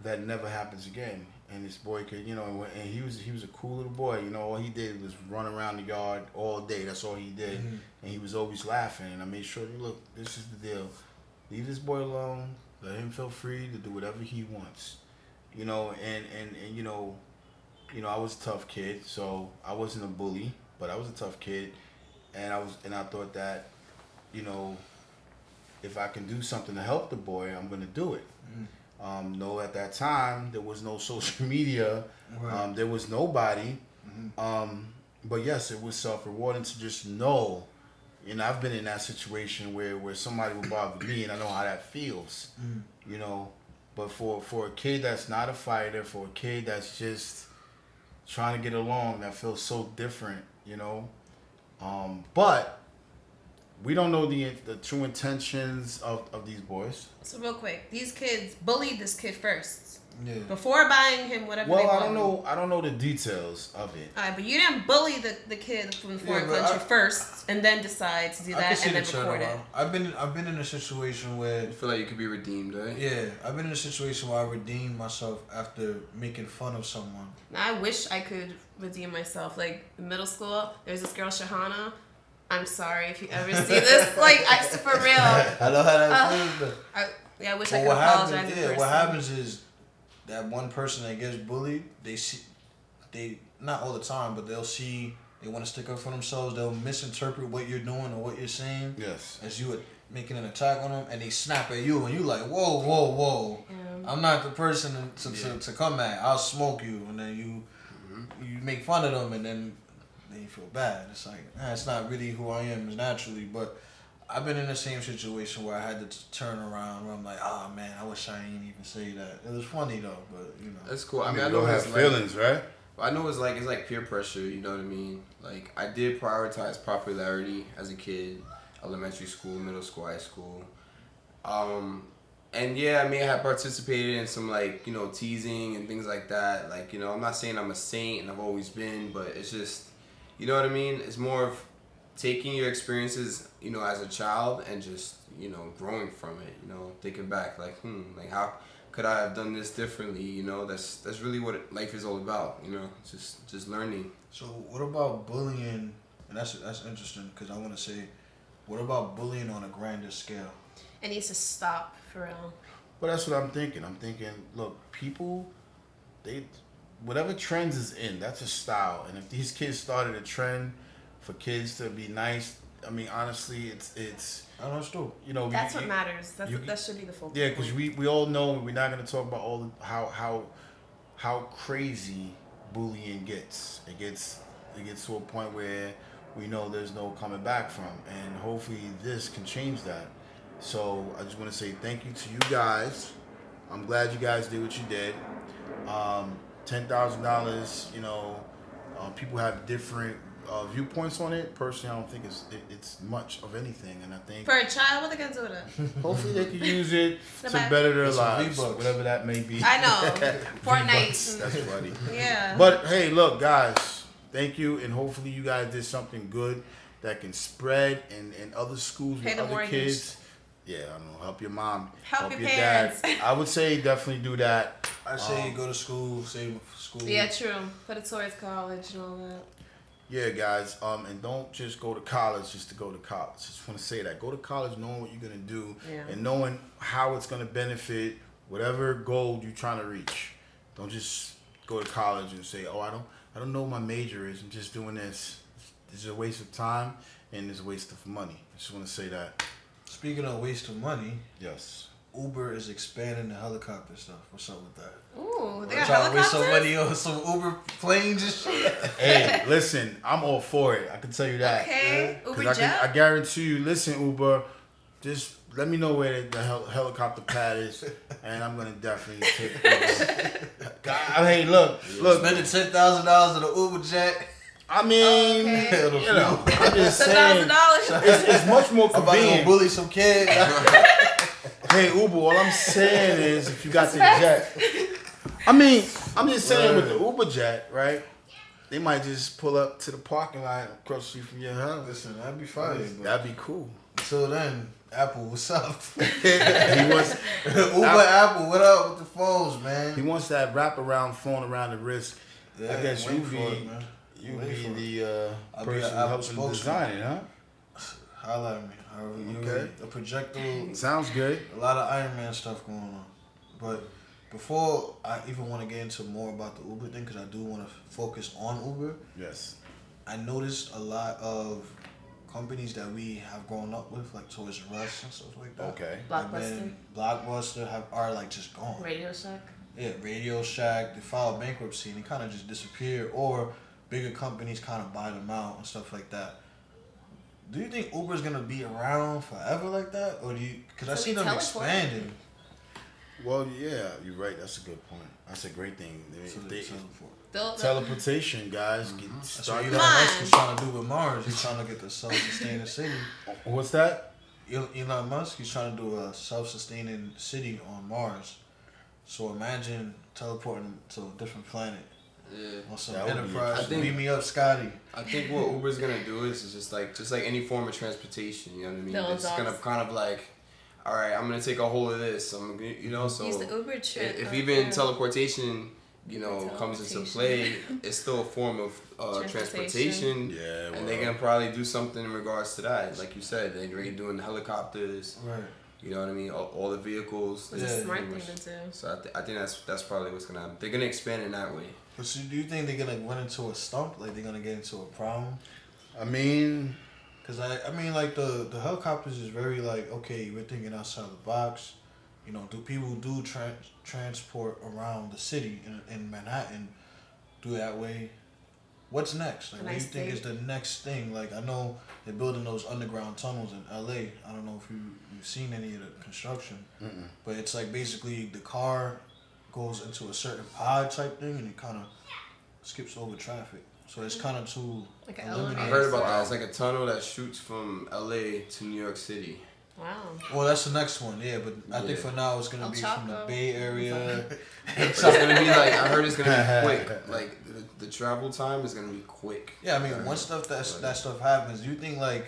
that never happens again. And this boy could, and he was a cool little boy. All he did was run around the yard all day. That's all he did. Mm-hmm. And he was always laughing. And I made sure, look, this is the deal. Leave this boy alone. Let him feel free to do whatever he wants. And I was a tough kid, so I wasn't a bully, but I was a tough kid. And I thought that, if I can do something to help the boy, I'm going to do it. Mm-hmm. At that time, there was no social media. Right. There was nobody. Mm-hmm. But yes, it was self-rewarding to just know. I've been in that situation where somebody would bother me, and I know how that feels. Mm-hmm. But for a kid that's not a fighter, for a kid that's just trying to get along, that feels so different, But we don't know the true intentions of these boys. So real quick, these kids bullied this kid first. Yeah. Before buying him whatever they wanted. I don't know the details of it. Alright, but you didn't bully the kid from the foreign country first and then decide to do that and then record it. I've been in a situation where you feel like you could be redeemed, right? Yeah, I've been in a situation where I redeemed myself after making fun of someone. Now, I wish I could redeem myself. Like in middle school, there's this girl Shahana. I'm sorry if you ever see this. For real. I know how that feels. I wish I could apologize. What happens is that one person that gets bullied, they not all the time, but they want to stick up for themselves. They'll misinterpret what you're doing or what you're saying. Yes. As you making an attack on them, and they snap at you, and you like, whoa. Yeah. I'm not the person to come at. I'll smoke you, and then you make fun of them, and then you feel bad. It's like, it's not really who I am naturally, but I've been in the same situation where I had to turn around where I'm like, man, I wish I ain't even say that. It was funny though, but That's cool. I know have feelings, right? I know it's like peer pressure, you know what I mean? Like, I did prioritize popularity as a kid, elementary school, middle school, high school. And yeah, I had participated in some teasing and things like that. I'm not saying I'm a saint and I've always been, but it's just, you know what I mean? It's more of taking your experiences, as a child and just, growing from it, thinking back how could I have done this differently? That's really what life is all about, just learning. So what about bullying? And that's interesting because I want to say, what about bullying on a grander scale? It needs to stop for real. Well, that's what I'm thinking. Look, people, whatever trends is in, that's a style. And if these kids started a trend for kids to be nice, honestly, it's. I know it's true. That's what matters. That should be the focus. Yeah, because we all know we're not going to talk about how crazy bullying gets. It gets to a point where we know there's no coming back from, and hopefully this can change that. So I just want to say thank you to you guys. I'm glad you guys did what you did. $10,000. People have different viewpoints on it. Personally, I don't think it's much of anything, and I think for a child, what they gonna do with it? Hopefully, they can use it to better their lives, whatever that may be. I know. Fortnite. That's funny. Yeah. But hey, look, guys, thank you, and hopefully, you guys did something good that can spread in other schools with other kids. Yeah, I don't know. Help your mom. Help your parents. Dad. I would say definitely do that. I say go to school, save for school. Yeah, true. Put it towards college and all that. Yeah, guys, and don't just go to college just to go to college. Just want to say that. Go to college knowing what you're going to do and knowing how it's going to benefit whatever goal you're trying to reach. Don't just go to college and say, I don't know what my major is. I'm just doing this. This is a waste of time and it's a waste of money. I just want to say that. Speaking of waste of money. Yes. Uber is expanding the helicopter stuff. What's up with that? Ooh, they got helicopters? Trying to waste some money on some Uber planes and shit. Hey, listen, I'm all for it. I can tell you that. Okay, Uber jet? I guarantee you, listen, Uber, just let me know where the helicopter pad is, and I'm going to definitely take it. Hey, look. Spending $10,000 on an Uber jet. I'm just saying, it's much more convenient. I'm about to go bully some kid. Hey, Uber, all I'm saying is if you got the jet, I mean, I'm just saying with the Uber jet, right? They might just pull up to the parking lot across the street from your house. Listen, that'd be fire. That'd be cool. Until then, Apple, what's up? He wants Uber, Apple, what up with the phones, man? He wants that wraparound phone around the wrist. Yeah, I guess wait you for be it, man. you Wait be for it. the I'll be person an Apple helping spokesman. design it, huh? Holla at me. Okay. A projectile. Sounds good. A lot of Iron Man stuff going on. But before I even want to get into more about the Uber thing, because I do want to focus on Uber, Yes. I noticed a lot of companies that we have grown up with, like Toys R Us and stuff like that. Okay. Have been- Blockbuster are like just gone. Radio Shack. Yeah, Radio Shack, they filed bankruptcy and they kind of just disappear, or bigger companies kind of buy them out and stuff like that. Do you think Uber's gonna be around forever like that, or do you? Because I So see we them teleport? expanding. Well, yeah, you're right. That's a good point. That's a great thing. Teleportation, guys. Get That's what started. Elon Musk was trying to do with Mars. He's trying to get the self-sustaining city. What's that? Elon Musk, he's trying to do a self-sustaining city on Mars. So imagine teleporting to a different planet. Yeah. On some That would be Enterprise. interesting. Beam me up, Scotty. I think what Uber's gonna do is just like any form of transportation. You know what I mean? Those It's just gonna dogs. kind of like, all right, I'm gonna take a hold of this. I'm gonna, you know, so Use the Uber trip. if even teleportation, you know, comes into play, Teleportation. it's still a form of Transportation. transportation. Yeah. And they're gonna probably do something in regards to that. Like you said, they're already doing helicopters. Right. You know what I mean? All the vehicles. It's Yeah, a smart pretty thing much. to do. So I think that's probably what's gonna happen. They're gonna expand in that way. But so do you think they're gonna run into a stump? Like they're gonna get into a problem? I mean, Cause I mean like the helicopters is very like, okay, we're thinking outside the box. You know, do people do transport around the city in Manhattan? Do that way? What's next? Like, what do you think is the next thing? Like, I know they're building those underground tunnels in LA. I don't know if you've seen any of the construction, but it's like basically the car goes into a certain pod type thing and it kind of skips over traffic. So it's kind of to Like an eliminate. I heard about that. It's like a tunnel that shoots from LA to New York City. Wow. Well, that's the next one, yeah. But I think Yeah. for now it's gonna El be from the Chapo. Bay Area. It's gonna be like, I heard it's gonna be quick. Like the travel time is gonna be quick. Yeah, I mean, once that stuff happens, do you think like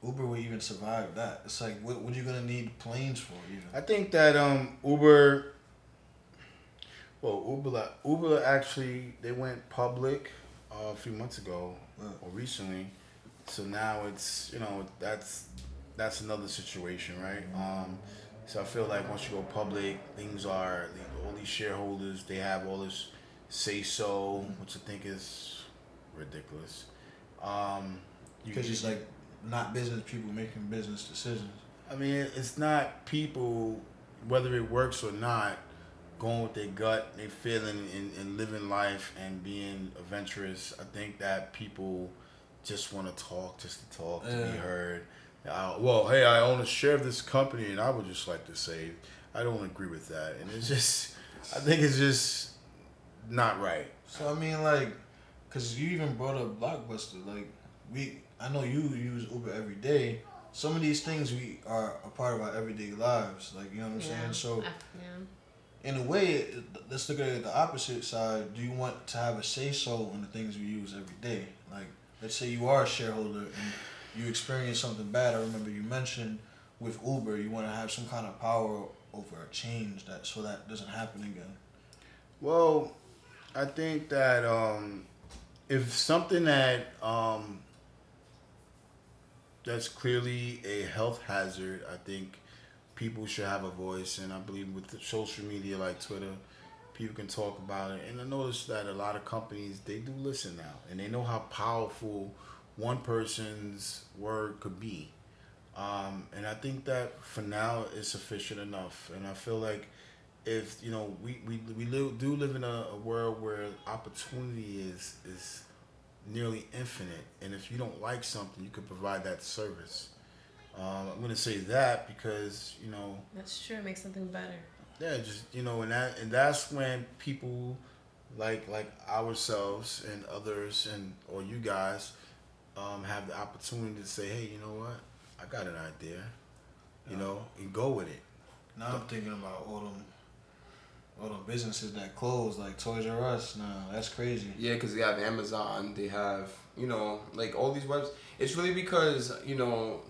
Uber will even survive that? It's like, what are you gonna need planes for even? I think that Uber. Well, Uber actually they went public a few months ago or recently, so now it's that's another situation, right? So I feel like once you go public, things are all these shareholders they have all this say so, which I think is ridiculous. Because it's like not business people making business decisions. I mean, it's not people, whether it works or not, going with their gut, they feeling and living life and being adventurous. I think that people just want to talk, just to talk, to be heard. Well, hey, I own a share of this company, and I would just like to say, I don't agree with that. And it's just, I think it's just not right. So I mean, like, cause you even brought up Blockbuster. Like, I know you use Uber every day. Some of these things we are a part of our everyday lives. Like, you know what I'm saying? So. In a way, let's look at it the opposite side. Do you want to have a say-so in the things we use every day? Like, let's say you are a shareholder and you experience something bad. I remember you mentioned with Uber, you want to have some kind of power over a change so that doesn't happen again. Well, I think that if something that that's clearly a health hazard, I think people should have a voice, and I believe with the social media like Twitter, people can talk about it. And I noticed that a lot of companies, they do listen now, and they know how powerful one person's word could be. And I think that for now is sufficient enough. And I feel like if, we do live in a world where opportunity is nearly infinite, and if you don't like something, you could provide that service. I'm going to say that because, That's true. Make something better. Yeah, just, and that's when people like ourselves and others or you guys have the opportunity to say, hey, you know what? I got an idea, and go with it. Now I'm thinking about all all the businesses that closed, like Toys R Us now. That's crazy. Yeah, because they have Amazon, they have, like all these webs. It's really because,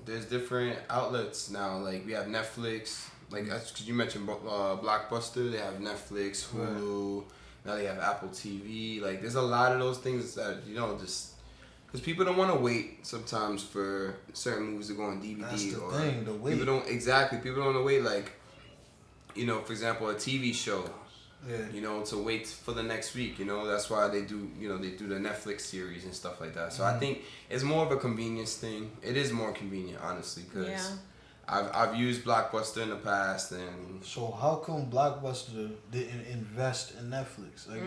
there's different outlets now. Like we have Netflix, like that's because you mentioned Blockbuster. They have Netflix, Hulu. Now they have Apple TV. Like there's a lot of those things that, just because people don't want to wait sometimes for certain movies to go on DVD. That's the thing, the wait. People don't want to wait, like, for example, a TV show. Yeah. To wait for the next week. That's why they do. They do the Netflix series and stuff like that. So I think it's more of a convenience thing. It is more convenient, honestly, because I've used Blockbuster in the past, and so how come Blockbuster didn't invest in Netflix? Like,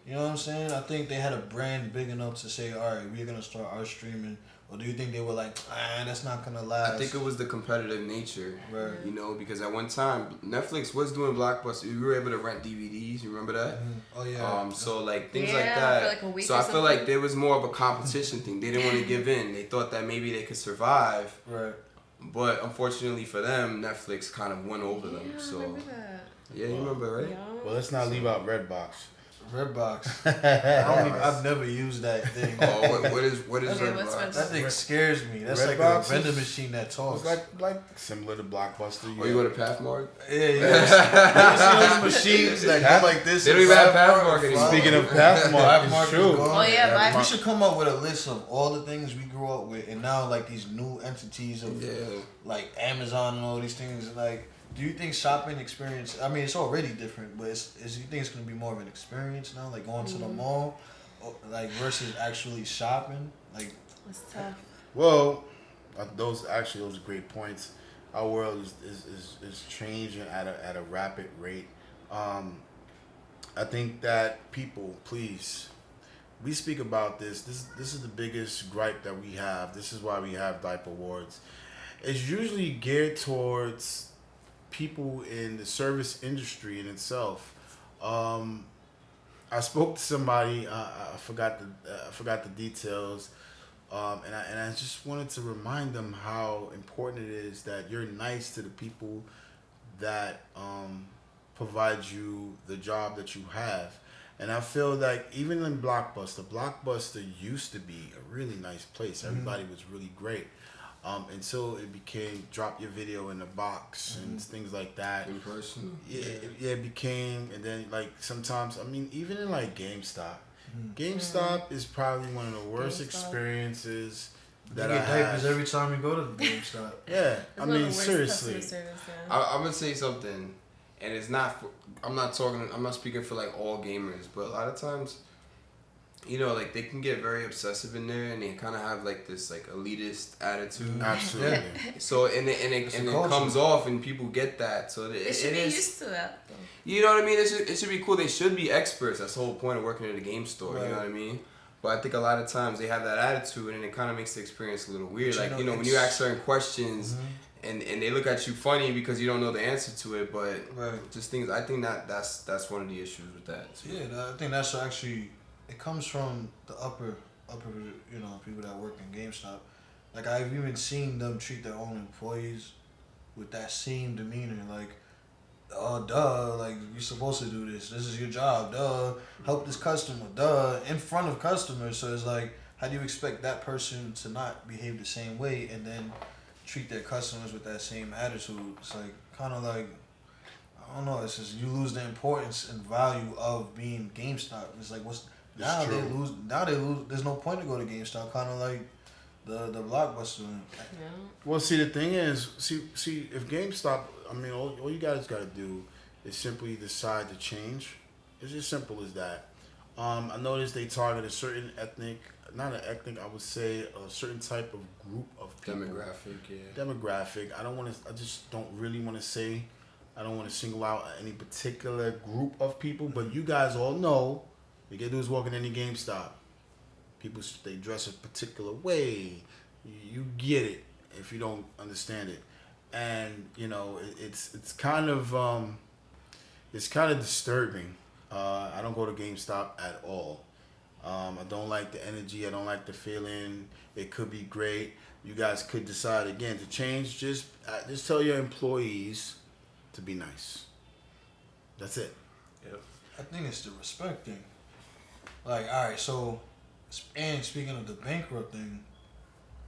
you know what I'm saying? I think they had a brand big enough to say, all right, we're gonna start our streaming. Or do you think they were like, that's not gonna last? I think it was the competitive nature, right? Because at one time Netflix was doing Blockbuster. We were able to rent DVDs. You remember that? Oh yeah. So like things like that. For like a week so or I feel like something. there was more of a competition thing. They didn't want to give in. They thought that maybe they could survive. Right. But unfortunately for them, Netflix kind of won over them. So I remember that. yeah, you remember, right? Yeah. Well, let's not leave out Redbox. Redbox. I've never used that thing. Oh, what is Okay, what's Redbox? That thing scares me. That's Redbox like a is- vending machine that talks. It's like similar to Blockbuster. Oh, you go to Pathmark? Yeah. You see those machines that go like this? They don't even have Pathmark anymore. Speaking of Pathmark, it's is true. gone. Oh, yeah, We should come up with a list of all the things we grew up with, and now like these new entities of like Amazon and all these things. Like, do you think shopping experience? I mean, it's already different, but you think it's gonna be more of an experience now, like going to the mall, like versus actually shopping? Like, It's tough. Well, those are great points. Our world is changing at a rapid rate. I think that people, please, we speak about this. This is the biggest gripe that we have. This is why we have Diaper Awards. It's usually geared towards people in the service industry in itself. I spoke to somebody. I forgot the details. And I just wanted to remind them how important it is that you're nice to the people that provide you the job that you have. And I feel like even in Blockbuster used to be a really nice place. Everybody was really great. Until it became drop your video in the box and things like that. In person? Yeah, it became, and then like sometimes, I mean, even in like GameStop. GameStop is probably one of the worst experiences that I you get diapers have. every time you go to the GameStop. Yeah, It's I one of the mean, worst seriously. customer service, I'm gonna say something, and it's not. I'm not speaking for like all gamers, but a lot of times, like they can get very obsessive in there, and they kind of have like this like elitist attitude. Absolutely. So it comes off, and people get that. So They should be is. used to that. Though. You know what I mean? It should be cool. They should be experts. That's the whole point of working at a game store. Right. You know what I mean? But I think a lot of times they have that attitude, and it kind of makes the experience a little weird. Like, when you ask certain questions, and they look at you funny because you don't know the answer to it, but just things. I think that's one of the issues with that. Too. Yeah, I think that's actually, it comes from the upper, people that work in GameStop. Like, I've even seen them treat their own employees with that same demeanor. Like, duh, like, you're supposed to do this. This is your job, duh. Help this customer, duh. In front of customers. So it's like, how do you expect that person to not behave the same way and then treat their customers with that same attitude? It's like, kind of like, I don't know. It's just, you lose the importance and value of being GameStop. It's like, now they lose. There's no point to go to GameStop. Kind of like the Blockbuster. Yeah. Well, see, the thing is, see, if GameStop, I mean, all you guys got to do is simply decide to change. It's as simple as that. I noticed they target a certain not an ethnic, I would say a certain type of group of people. Demographic. I just don't really want to say, I don't want to single out any particular group of people, but you guys all know, you get dudes walking in the GameStop. People, they dress a particular way. You get it if you don't understand it. And, it's kind of disturbing. I don't go to GameStop at all. I don't like the energy. I don't like the feeling. It could be great. You guys could decide again to change. Just tell your employees to be nice. That's it. Yep. I think it's the respect thing. Like, all right, so, and speaking of the bankrupt thing,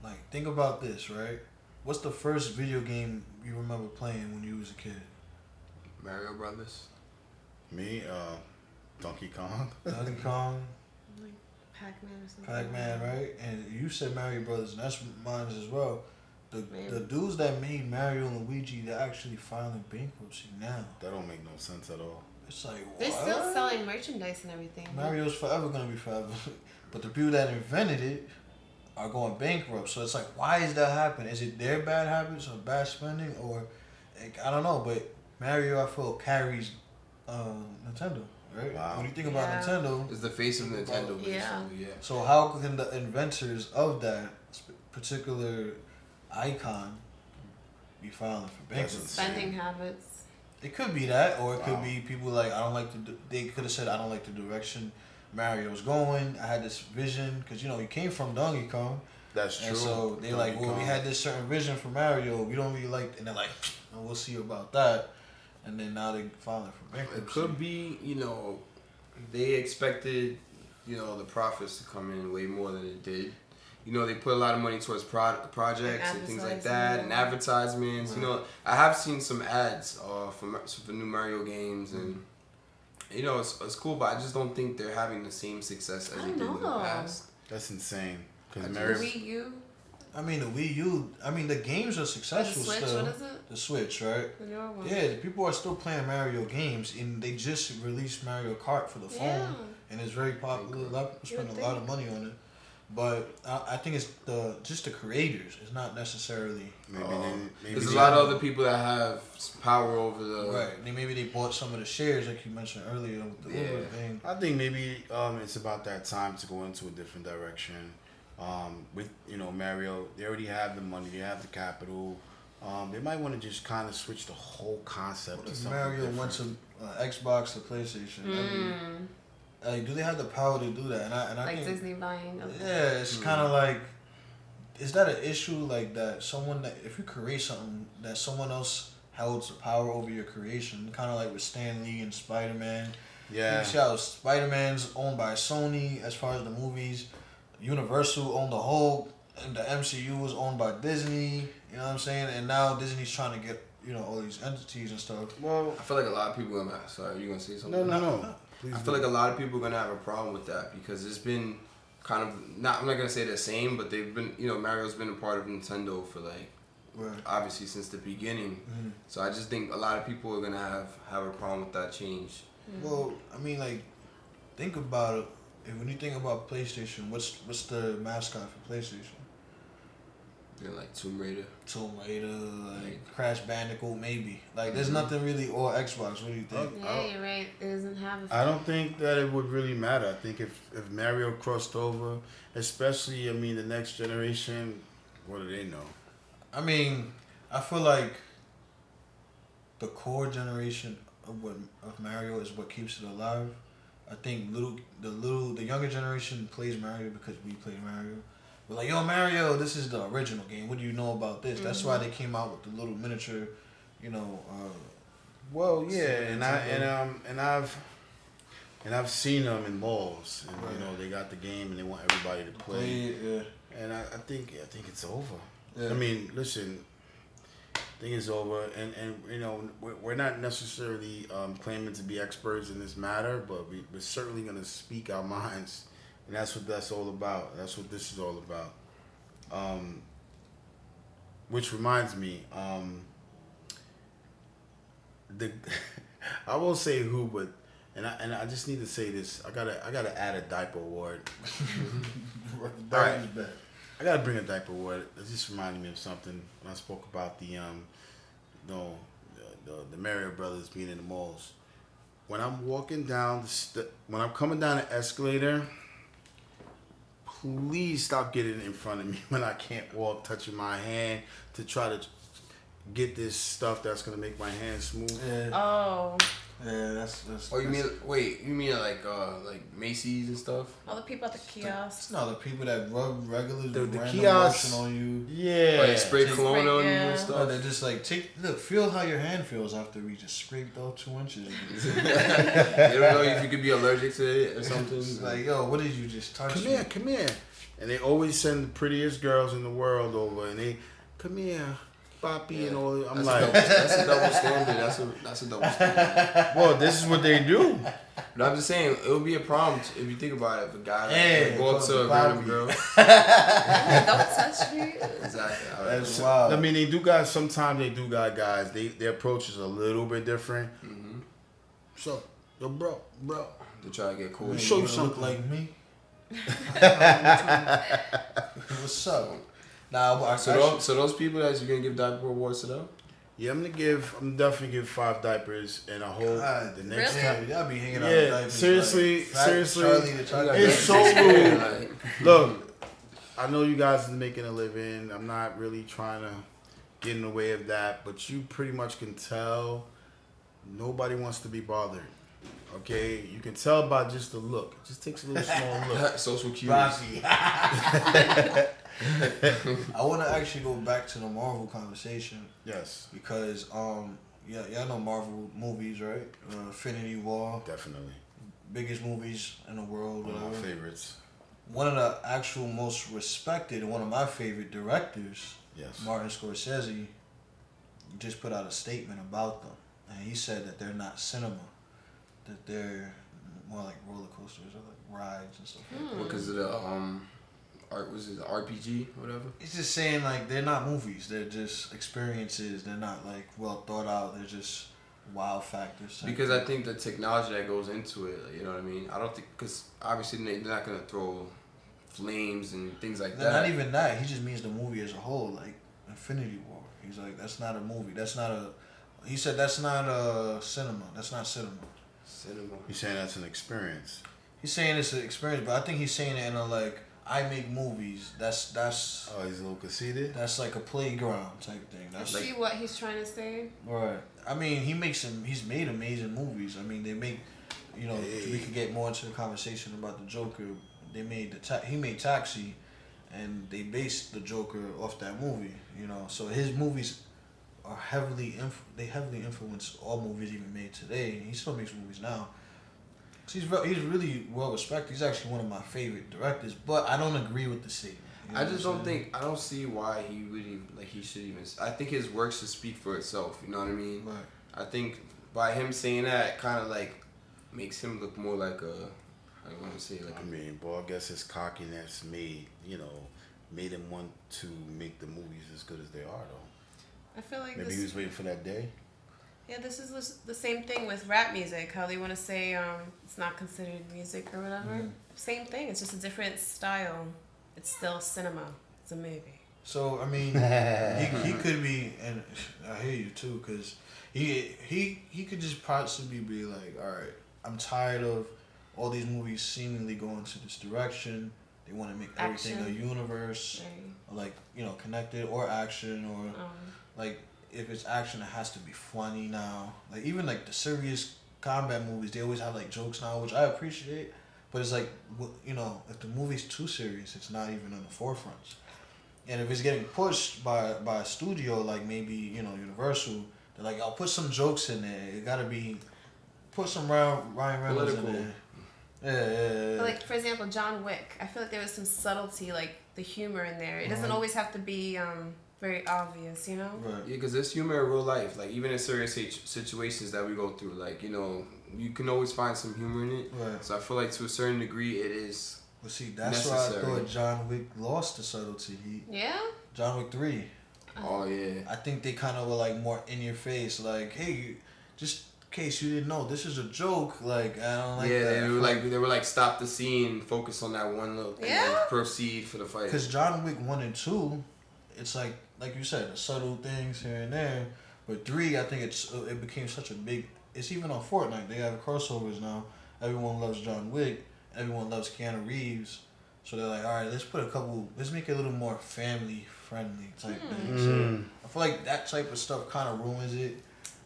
like, think about this, right? What's the first video game you remember playing when you was a kid? Mario Brothers. Me, Donkey Kong. Donkey Kong, Like Pac-Man or something. Pac-Man, right? And you said Mario Brothers, and that's mine as well. The Man. dudes that made Mario and Luigi, they're actually filing bankruptcy now. That don't make no sense at all. It's like, what? They're still selling merchandise and everything. Mario's forever gonna be forever, but the people that invented it are going bankrupt. So it's like, why is that happening? Is it their bad habits or bad spending, or like, I don't know. But Mario, I feel, carries Nintendo, right? Wow. When you think Yeah. about Nintendo, It's the face of Nintendo, basically. Yeah. Yeah. so how can the inventors of that particular icon be filing for bankruptcy? Spending habits. It could be that, or it Wow. could be people like, I don't like the. They could have said, I don't like the direction Mario's going. I had this vision because you he came from Donkey Kong, That's true. and so they're like, well, we had this certain vision for Mario. We don't really like, and they're like, oh, we'll see about that. And then now they filing for bankruptcy. It could be, they expected, the profits to come in way more than it did. They put a lot of money towards projects and things like that, and advertisements. Right. I have seen some ads for new Mario games, and it's cool, but I just don't think they're having the same success as I they did in the know. past. That's insane. I Because just- Mario. Wii U. I mean, the Wii U. I mean, the games are The successful Switch. still. What is it? The Switch, right? The newer one. Yeah, the people are still playing Mario games, and they just released Mario Kart for the phone, Yeah. and it's very popular. A lot of people You would spend a lot of money on it, but I think it's just the creators. It's not necessarily Maybe There's a they- lot of other people that have power over the. right. Maybe they bought some of the shares, like you mentioned earlier, with the Uber Yeah. thing. I think maybe it's about that time to go into a different direction. With Mario, they already have the money, they have the capital. They might want to just kind of switch the whole concept to If something Mario different. went to Xbox to PlayStation, do they have the power to do that? And I Like think Disney buying. yeah, it's kind of like, is that an issue like that? Someone that if you create something that someone else holds the power over your creation, kind of like with Stan Lee and Spider Man. Yeah. You see how Spider Man's owned by Sony as far as the movies. Universal owned the whole, and the MCU was owned by Disney. You know what I'm saying? And now Disney's trying to get all these entities and stuff. Well, I feel like a lot of people are gonna. Sorry, you gonna say something? no. Please I feel like a lot of people are gonna have a problem with that because it's been kind of not. I'm not gonna say the same, but they've been. Mario's been a part of Nintendo for Right. obviously since the beginning. Mhm. So I just think a lot of people are gonna have a problem with that change. Well, I mean, like, think about it. When you think about PlayStation, what's the mascot for PlayStation? Like Tomb Raider. Tomb Raider, like Crash Bandicoot, maybe. Like, there's nothing really, or Xbox. What do you think? Yeah, you're right. It doesn't have a. I don't think that it would really matter. I think if Mario crossed over, especially the next generation, what do they know? I mean, I feel like the core generation of Mario is what keeps it alive. I think the younger generation plays Mario because we play Mario. We're like, yo, Mario, this is the original game. What do you know about this? That's why they came out with the little miniature, Well, yeah, and I've seen them in malls, and Right. they got the game and they want everybody to play. yeah. And I think it's over. Yeah. I mean, listen, I think it's over, and we're not necessarily claiming to be experts in this matter, but we're certainly gonna speak our minds, and that's what that's all about. That's what this is all about. Which reminds me, I won't say who, but I just need to say this. I gotta add a diaper award. Alright. Back. I gotta bring a diaper award. It just reminded me of something when I spoke about the Mario Brothers being in the malls. When I'm walking down when I'm coming down the escalator, please stop getting in front of me when I can't walk, touching my hand to try to get this stuff that's gonna make my hands smooth. Yeah, Oh, yeah, that's. Oh, you mean like Macy's and stuff? all the people at the kiosks. It's not the people that rub regulars The with random kiosks- lotion on you. Yeah. Or they spray Take- cologne on you Yeah. and No, stuff. they're just like feel how your hand feels after we just scraped out 2 inches. You don't know if you could be allergic to it or something. It's like, yo, what did you just touch? Come here. And they always send the prettiest girls in the world over, and they, come here, Papi, and all. I'm like, that's a double standard. That's a double standard. well, this is what they do. But I'm just saying, it would be a problem if you think about it. If a guy Yeah, like, go up to a Bobby. random girl. Don't touch me. Exactly. That's wild. I mean, they do guys. Sometimes they do got guys. Their approach is a little bit different. Mm-hmm. So, yo, bro, To try to get cool. Let me show you look something. like me. What's up? Nah, So those people that you're gonna give diaper awards to them? yeah, I'm definitely give 5 diapers, and I hope God, the next Really? time. y'all be hanging out. Yeah, with diapers, seriously, like, Fat seriously. Charlie the Chocolate It's Factory. so rude. Like, Look, I know you guys is making a living. I'm not really trying to get in the way of that, but you pretty much can tell nobody wants to be bothered. Okay, you can tell by just the look. It just takes a little small look. social cues. Rafi. I want to actually go back to the Marvel conversation Yes, because y'all know Marvel movies, right? Infinity War, definitely. biggest movies in the world. One of my whatever. favorites. One of the actual most respected and one of my favorite directors, Yes. Martin Scorsese, just put out a statement about them, and he said that they're not cinema, that they're more like roller coasters or like rides and stuff like that. Because of the art, was it the RPG, whatever? It's just saying like they're not movies, they're just experiences. They're not like well thought out. They're just wow factors. Because I think the technology that goes into it, you know what I mean? I don't think, because obviously they're not gonna throw flames and things like that. Not even that. He just means the movie as a whole, like Infinity War. He's like that's not a movie. That's not a. He said that's not a cinema. That's not cinema. Cinema. You're saying that's an experience. He's saying it's an experience, but I think he's saying it in a like I make movies. That's Oh, he's a little conceited. that's like a playground type thing. I That's see what he's trying to say. right. I mean, he's made amazing movies. I mean, they make, you know, Hey. we could get more into the conversation about the Joker. They made he made Taxi, and they based the Joker off that movie. You know, so his movies are heavily influence all movies even made today. He still makes movies now. So he's really well respected. He's actually one of my favorite directors, but I don't agree with the statement. You know I just what don't I'm saying? think, I don't see why he would even, like, he should even, I think his work should speak for itself, you know what I mean? Right. I think by him saying that, kind of like makes him look more like a, I don't want to say like I mean, boy, I guess his cockiness made him want to make the movies as good as they are, though. I feel like Maybe he was waiting for that day. yeah, this is the same thing with rap music. How they want to say it's not considered music or whatever. Mm-hmm. Same thing. It's just a different style. It's still cinema. It's a movie. So I mean, he could be, and I hear you too, because he could just possibly be like, all right, I'm tired of all these movies seemingly going to this direction. They want to make everything Action. a universe, Right. or like connected, or action, or like if it's action, it has to be funny now. Like even like the serious combat movies, they always have like jokes now, which I appreciate. But it's like, if the movie's too serious, it's not even on the forefront. And if it's getting pushed by a studio like maybe Universal, they're like, "I'll put some jokes in there. It gotta be, put some Ryan Reynolds Political. in there." Yeah. But like for example, John Wick. I feel like there was some subtlety, like the humor in there. It doesn't always have to be very obvious, you know. Right. Yeah, because there's humor in real life. Like, even in serious situations that we go through, like, you can always find some humor in it. Right. So I feel like to a certain degree, it is. Well, see, that's why I necessary. thought John Wick lost the subtlety. Yeah. John Wick 3. Oh, yeah. I think they kind of were like more in your face, like, "Hey, just in case you didn't know, this is a joke." Like, I don't like yeah, that. they were like, stop the scene, focus on that one look, and then Yeah. proceed for the fight. Because John Wick 1 and 2, it's like you said, the subtle things here and there. But 3, I think it became such a big. It's even on Fortnite. They have crossovers now. Everyone loves John Wick. Everyone loves Keanu Reeves. So they're like, all right, let's make it a little more family friendly type thing. Mm. So I feel like that type of stuff kind of ruins it.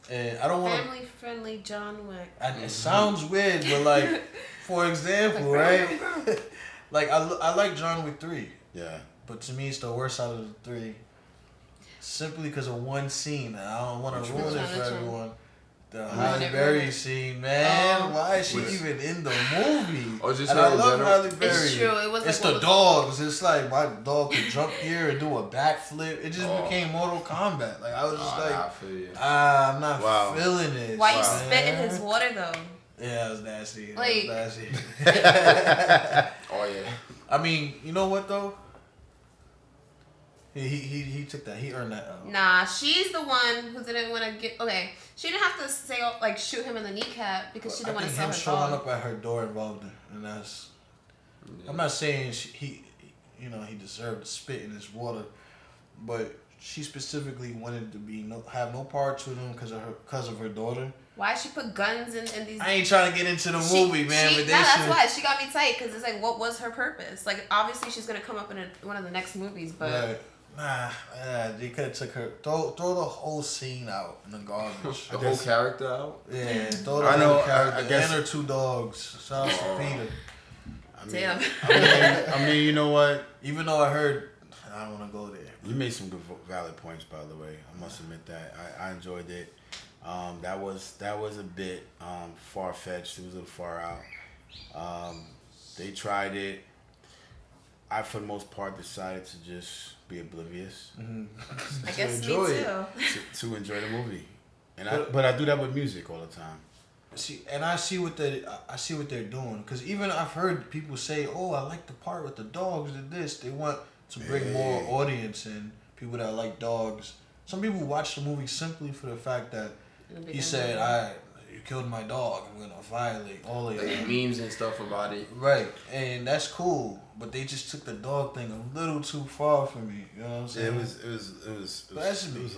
And I don't want to. Family friendly John Wick. It sounds weird, but like, for example, right? Like I like John Wick 3, Yeah. but to me it's the worst out of the three. Simply because of one scene, and I don't want to ruin it for everyone. The Halle Berry scene, man. Why is she even in the movie? Oh, just and her I in love general? Halle Berry. It's true. It was It's like the dogs. It's like my dog could jump here and do a backflip. It just became Mortal Kombat. Like I was just like, I feel you. I'm not Wow. feeling it. Why you Wow. spit in his water though? Yeah, it was nasty. Like- It was nasty. Oh yeah. I mean, you know what though? He took that. He earned that. Nah, she's the one who didn't want to get. Okay, she didn't have to say like shoot him in the kneecap because she didn't want to sell him her showing dog. up at her door involved in, and that's. I'm not saying he deserved to spit in his water, but she specifically wanted to have no parts with him because of her daughter. Why she put guns in these? I ain't trying to get into the movie, man, but that's why she got me tight because it's like, what was her purpose? Like, obviously she's gonna come up in one of the next movies, but Right. They could have took her. Throw the whole scene out in the garbage. The whole character out. Yeah, throw the I know, whole character I guess- and her two dogs. Shout out to Peter. I mean, Damn. I mean, you know what? Even though I heard, I don't want to go there. You made some good valid points, by the way. I must admit that I enjoyed it. That was a bit far fetched. It was a little far out. They tried it. I, for the most part, decided to just be oblivious I guess me enjoy too. it. to enjoy the movie. But I do that with music all the time. See, and I see what they're doing. Cause even I've heard people say, "Oh, I like the part with the dogs and this." They want to bring more audience in, people that like dogs. Some people watch the movie simply for the fact that he said, you killed my dog. I'm gonna violate all of Like you." memes and stuff about it. Right, and that's cool, but they just took the dog thing a little too far for me. You know what I'm Yeah, saying?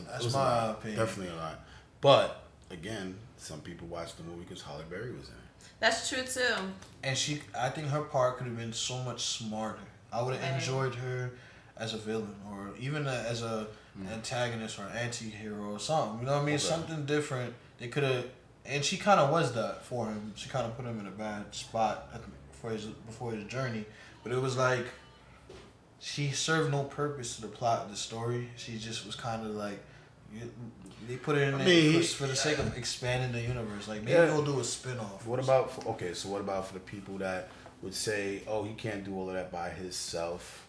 That's my opinion. Definitely a lot. But again, some people watch the movie because Halle Berry was in it. That's true too. And I think her part could have been so much smarter. I would have enjoyed her as a villain or even as a antagonist or anti-hero or something. You know what I mean? Okay. Something different. They could have, and she kind of was that for him. She kind of put him in a bad spot before his journey. But it was like she served no purpose to the plot of the story. She just was kind of like. They put it in there for the sake of expanding the universe. Like, maybe we'll do a spin-off. What about for the people that would say, "Oh, he can't do all of that by himself"?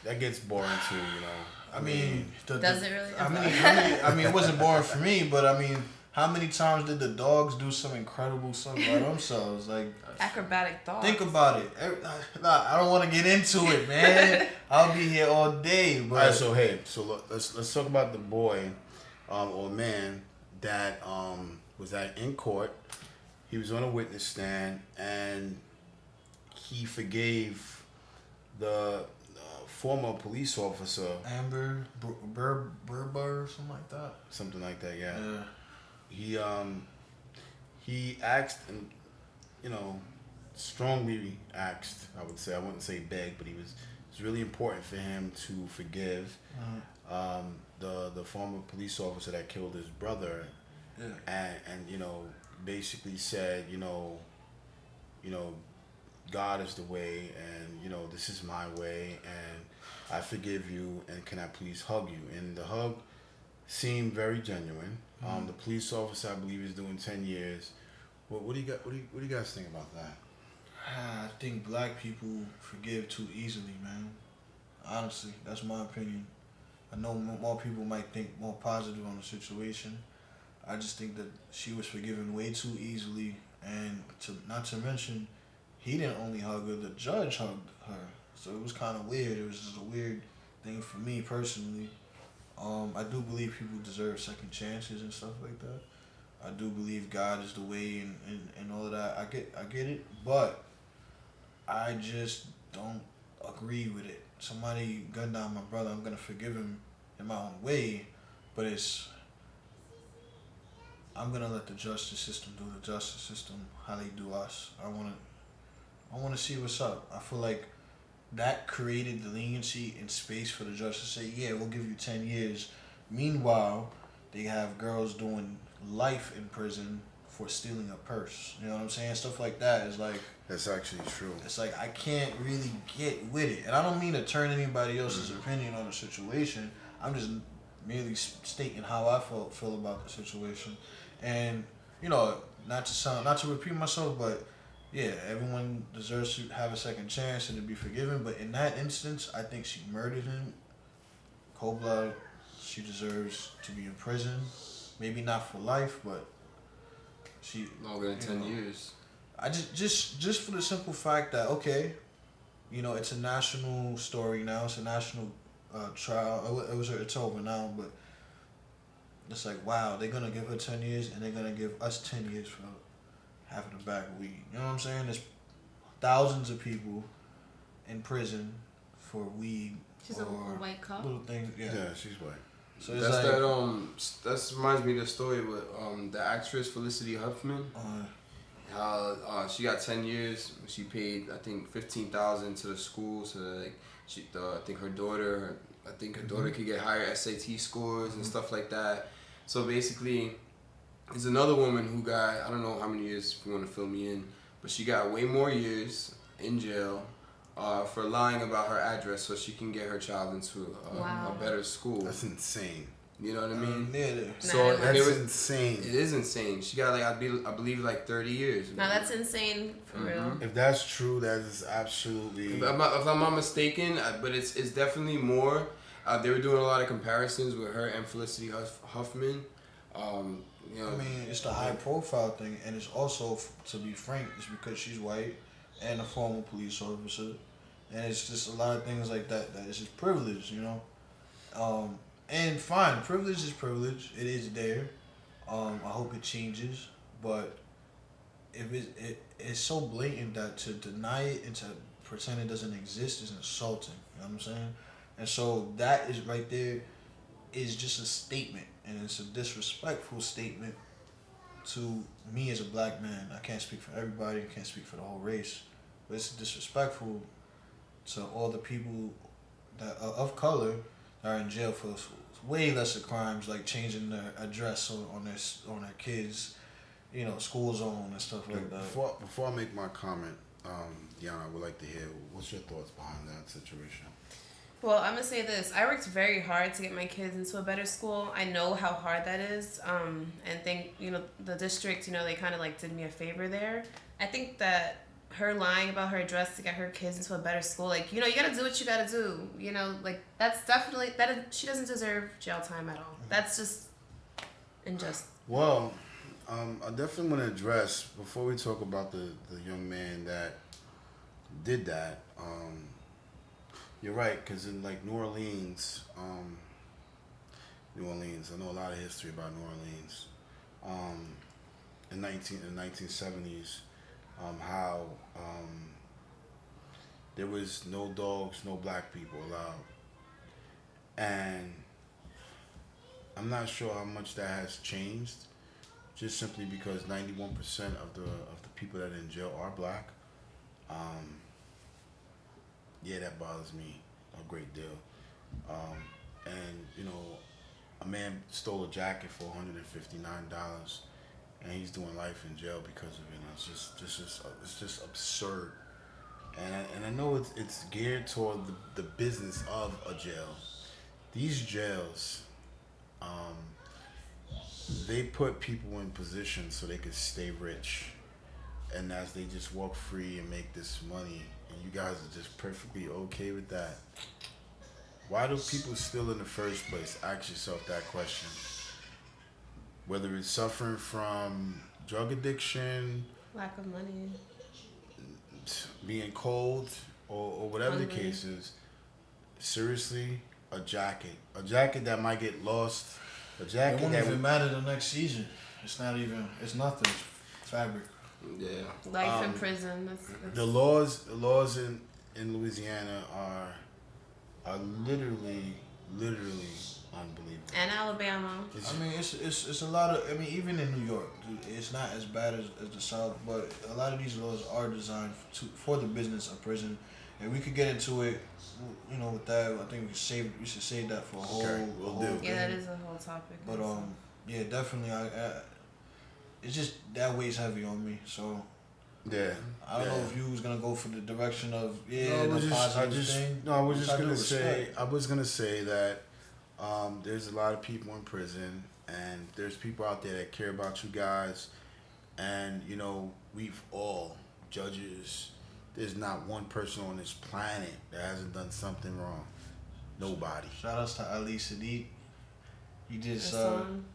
That gets boring too, you know. I mean, Does it really? I mean, it wasn't boring for me, but I mean, how many times did the dogs do some incredible stuff by themselves? Like, Acrobatic dogs. think about it. I don't want to get into it, man. I'll be here all day. But All right, so look, let's talk about the boy, or man that was in court. He was on a witness stand and he forgave the former police officer. Amber Berber or something like that. Something like that, yeah. He asked, and strongly asked. I would say, I wouldn't say begged, but it's really important for him to forgive the former police officer that killed his brother, and basically said, God is the way, and this is my way, and I forgive you, and can I please hug you? And the hug seemed very genuine. The police officer, I believe, is doing 10 years. What do you guys think about that? I think black people forgive too easily, man. Honestly, that's my opinion. I know more people might think more positive on the situation. I just think that she was forgiven way too easily, and not to mention, he didn't only hug her; the judge hugged her. So it was kind of weird. It was just a weird thing for me personally. I do believe people deserve second chances and stuff like that. I do believe God is the way and all of that. I get it, but I just don't agree with it. Somebody gunned down my brother, I'm gonna forgive him in my own way, but I'm gonna let the justice system do the justice system, how they do us. I wanna see what's up. I feel like that created the leniency and space for the judge to say, yeah, we'll give you 10 years. Meanwhile, they have girls doing life in prison for stealing a purse. You know what I'm saying? Stuff like that is like, That's actually true. it's like I can't really get with it. And I don't mean to turn anybody else's opinion on the situation. I'm just merely stating how I feel about the situation. And, you know, not to repeat myself, but yeah, everyone deserves to have a second chance and to be forgiven. But in that instance, I think she murdered him. Cold blood. She deserves to be in prison. Maybe not for life, but she Longer than 10 years. I just for the simple fact that, okay, you know, it's a national story now. It's a national trial. It's over now, but it's like, wow, they're gonna give her 10 years and they're gonna give us 10 years for having a bag of weed. You know what I'm saying? There's thousands of people in prison for weed. She's a white cop. Little things, yeah. Yeah, she's white. So it's That's like, that reminds me of the story with the actress Felicity Huffman. How she got 10 years. She paid, I think, $15,000 to the school so that, like, I think her daughter could get higher SAT scores and stuff like that. So basically, there's another woman who got, I don't know how many years, if you want to fill me in, but she got way more years in jail for lying about her address so she can get her child into a better school. That's insane. You know what I mean? So that's insane. It is insane. She got, like, I believe like 30 years. No, that's insane for real. If that's true, that is absolutely. If I'm not mistaken, but it's definitely more. They were doing a lot of comparisons with her and Felicity Huffman. You know, I mean, it's the high profile thing, and it's also, to be frank, it's because she's white and a former police officer, and it's just a lot of things like that. That is just privilege, you know. And fine, privilege is privilege. It is there. I hope it changes, but if it's so blatant that to deny it and to pretend it doesn't exist is insulting. You know what I'm saying? And so that is right there is just a statement, and it's a disrespectful statement to me as a black man. I can't speak for everybody. I can't speak for the whole race, but it's disrespectful to all the people that of color that are in jail for way lesser crimes, like changing their address on their kids, you know, school zone and stuff like that. Before I make my comment, Deanna, I would like to hear what's your thoughts behind that situation. Well, I'm gonna say this. I worked very hard to get my kids into a better school. I know how hard that is. And think, you know, the district, you know, they kind of like did me a favor there. I think that her lying about her address to get her kids into a better school, like, you know, you gotta do what you gotta do. You know, like, that's definitely, she doesn't deserve jail time at all. That's just unjust. Well, I definitely want to address, before we talk about the young man that did that, you're right, because in, like, New Orleans, I know a lot of history about New Orleans, in the 1970s, how there was no dogs, no black people allowed. And I'm not sure how much that has changed, just simply because 91% of the people that are in jail are black. Yeah, that bothers me a great deal. And, you know, a man stole a jacket for $159, and he's doing life in jail because of it. It's just absurd. And I know it's geared toward the business of a jail. These jails, they put people in positions so they could stay rich, and as they just walk free and make this money, and you guys are just perfectly okay with that. Why do people steal in the first place? Ask yourself that question. Whether it's suffering from drug addiction, Lack of money, being cold, or whatever the case is, seriously, a jacket that might get lost, a jacket it won't that even matter the next season. It's nothing. It's fabric. Yeah. life in prison. That's the laws in Louisiana are literally unbelievable. And Alabama. I mean, it's a lot of. I mean, even in New York, it's not as bad as the South, but a lot of these laws are designed for the business of prison, And we could get into it, you know, with that. I think we should save that for a whole. Okay, we'll do. Yeah, that is a whole topic. But yeah, definitely. It's just that weighs heavy on me. So Yeah. I don't know if you was gonna go for the direction of No, the positive thing. No, I was which just do gonna say. respect. I was gonna say that there's a lot of people in prison, and there's people out there that care about you guys, and you know we've all judges. There's not one person on this planet that hasn't done something wrong. Nobody. Shout outs to Ali Sadiq. He just song.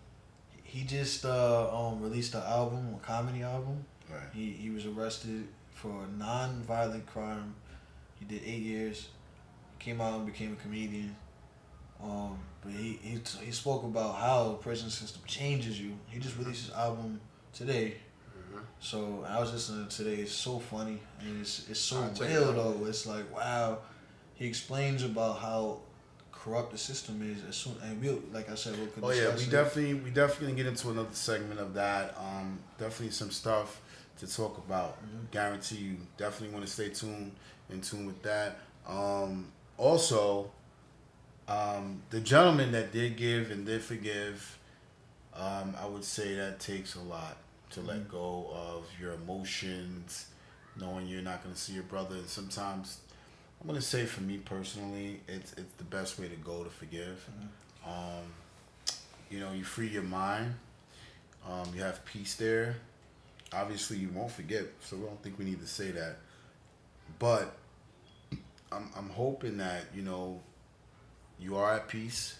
released an album, a comedy album. Right. He was arrested for a non-violent crime. He did 8 years. Came out and became a comedian. But he spoke about how the prison system changes you. He just released his album today. So I was listening to today. It's so funny and it's so real though. It's like wow. He explains about how corrupt the system is as soon and we'll like I said we'll. Oh yeah, we definitely gonna get into another segment of that. Definitely some stuff to talk about. Guarantee you. Definitely want to stay in tune with that. Also, the gentleman that did give and did forgive, I would say that takes a lot to let go of your emotions, knowing you're not going to see your brother. And sometimes, I'm going to say for me personally, it's the best way to go to forgive. You know, you free your mind. You have peace there. Obviously, you won't forget, so I don't think we need to say that. But I'm hoping that, you know, you are at peace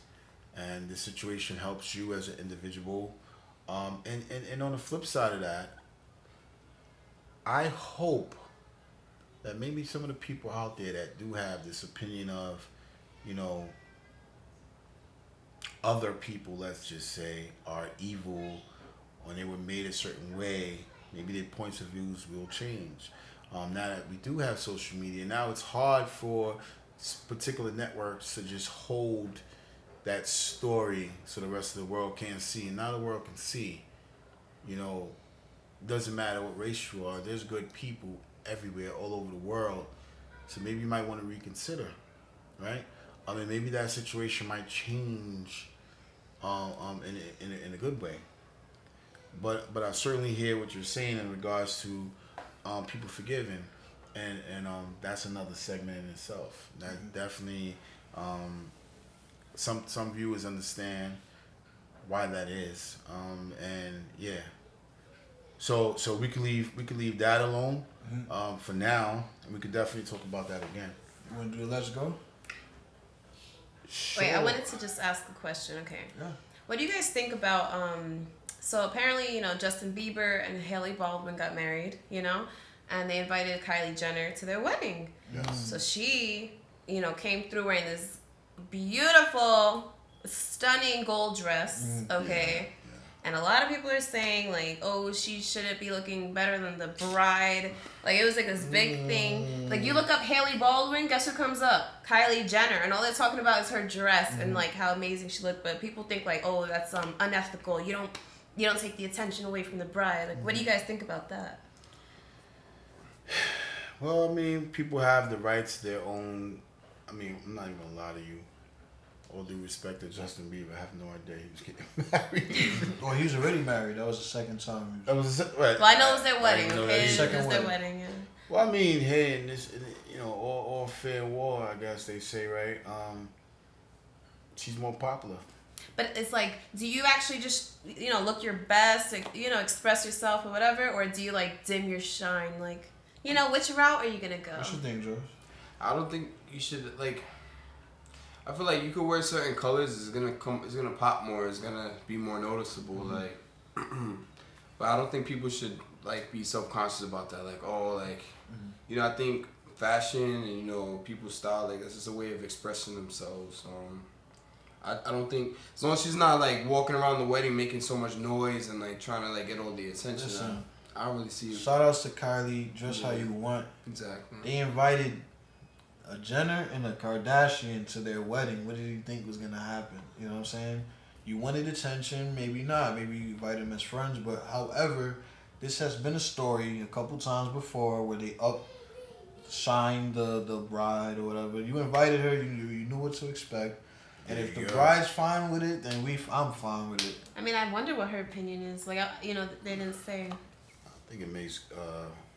and the situation helps you as an individual. And on the flip side of that, I hope that maybe some of the people out there that do have this opinion of, you know, other people, let's just say, are evil or they were made a certain way, maybe their points of views will change. Now that we do have social media, now it's hard for particular networks to just hold that story so the rest of the world can't see. And now the world can see, you know, doesn't matter what race you are, there's good people everywhere, all over the world. So maybe you might want to reconsider, right? I mean, maybe that situation might change in a good way. But I certainly hear what you're saying in regards to people forgiving, and that's another segment in itself. That definitely some viewers understand why that is, and yeah. So we can leave that alone for now, and we could definitely talk about that again. You want to do a Let's Go? Sure. Wait, I wanted to just ask a question. Okay. Yeah. What do you guys think about so apparently, you know, Justin Bieber and Hailey Baldwin got married, you know, and they invited Kylie Jenner to their wedding. Yes. So she, you know, came through wearing this beautiful, stunning gold dress, okay? Yeah. And a lot of people are saying, like, oh, she shouldn't be looking better than the bride. Like, it was like this big thing. Like, you look up Hailey Baldwin, guess who comes up? Kylie Jenner. And all they're talking about is her dress and, like, how amazing she looked. But people think, like, oh, that's unethical. You don't take the attention away from the bride. Like, what do you guys think about that? Well, I mean, people have the rights to their own. I mean, I'm not even gonna lie to you. All due respect to Justin Bieber, I have no idea he was getting married. Well, he was already married. That was the second time. That was right. Well, I know it was their wedding, know okay? that. It Second was their wedding. wedding, yeah. Well, I mean, hey, in this, you know, all fair war, I guess they say, right? She's more popular. But it's like, do you actually just, you know, look your best, like, you know, express yourself or whatever, or do you, like, dim your shine? Like, you know, which route are you going to go? What's your thing, George? I don't think you should, like, I feel like you could wear certain colors, it's gonna pop more, it's gonna be more noticeable, like, but I don't think people should, like, be self-conscious about that, like, oh, like, you know, I think fashion and, you know, people's style, like, that's just a way of expressing themselves, I don't think, as long as she's not, like, walking around the wedding making so much noise and, like, trying to, like, get all the attention, Listen, I don't really see it. Shout outs to Kylie, dress how you want. Exactly. They invited a Jenner and a Kardashian to their wedding. What did you think was gonna happen? You know what I'm saying? You wanted attention, maybe not. Maybe you invited them as friends, but however, this has been a story a couple times before where they up signed the bride or whatever. You invited her. You knew what to expect. And if the There you go. bride's fine with it, then I'm fine with it. I mean, I wonder what her opinion is. Like, you know, they didn't say. I think it makes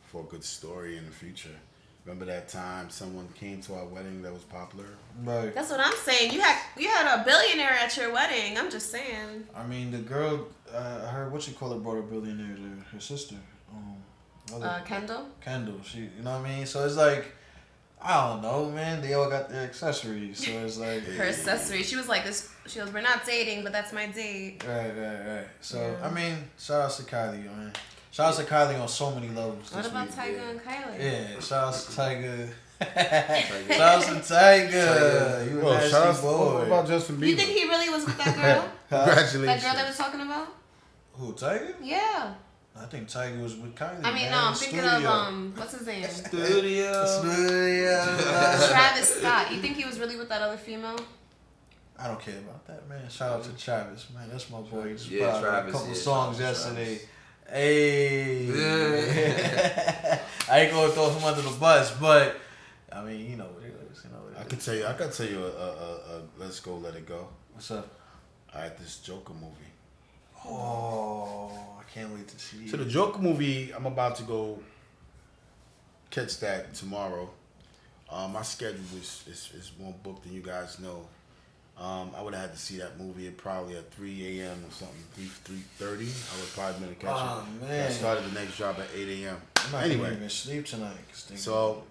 for a good story in the future. Remember that time someone came to our wedding that was popular? Right. That's what I'm saying. You had a billionaire at your wedding. I'm just saying. I mean, the girl, her brought a billionaire to her sister. Kendall. Kendall. She, you know what I mean? So it's like, I don't know, man. They all got their accessories, so it's like Her accessory. She was like this. She goes, "We're not dating, but that's my date." Right. So Yeah. I mean, shout out to Kylie, man. Shout out to Kylie on so many levels. What this about week. Tyga and Kylie? Yeah, shout out to Tiger. Shout out to Tiger. You a Well, shout out nasty boy. what about Justin Bieber? You think he really was with that girl? Congratulations. That girl that was talking about? Who, Tiger? Yeah. I think Tiger was with Kylie. I mean, man, no, I'm in the thinking studio. of what's his name? Studio. Travis Scott. You think he was really with that other female? I don't care about that, man. Shout out to Travis, man. That's my boy. He just Yeah, put out Travis, a couple yeah, songs shout out to yesterday. Travis. Hey. Yeah. I ain't gonna throw him under the bus, but I mean, you know what it is. You know what it I is. could tell you a Let's Go, Let It Go. What's up? All right, this Joker movie. Oh, I can't wait to see So it. the Joker movie, I'm about to go catch that tomorrow. My schedule is more booked than you guys know. I would have had to see that movie at probably at 3 a.m. or something, 3:30. I would probably been to catch Oh, it. man. I started the next job at 8 a.m. I'm not Anyway, gonna even sleep tonight. so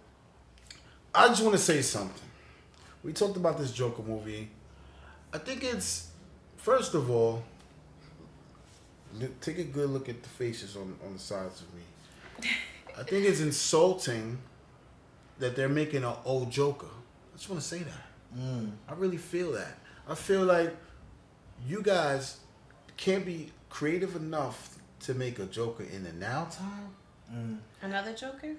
I just want to say something. We talked about this Joker movie. I think it's, first of all, take a good look at the faces on the sides of me. I think it's insulting that they're making an old Joker. I just want to say that. I really feel that. I feel like you guys can't be creative enough to make a Joker in the now time. Another Joker?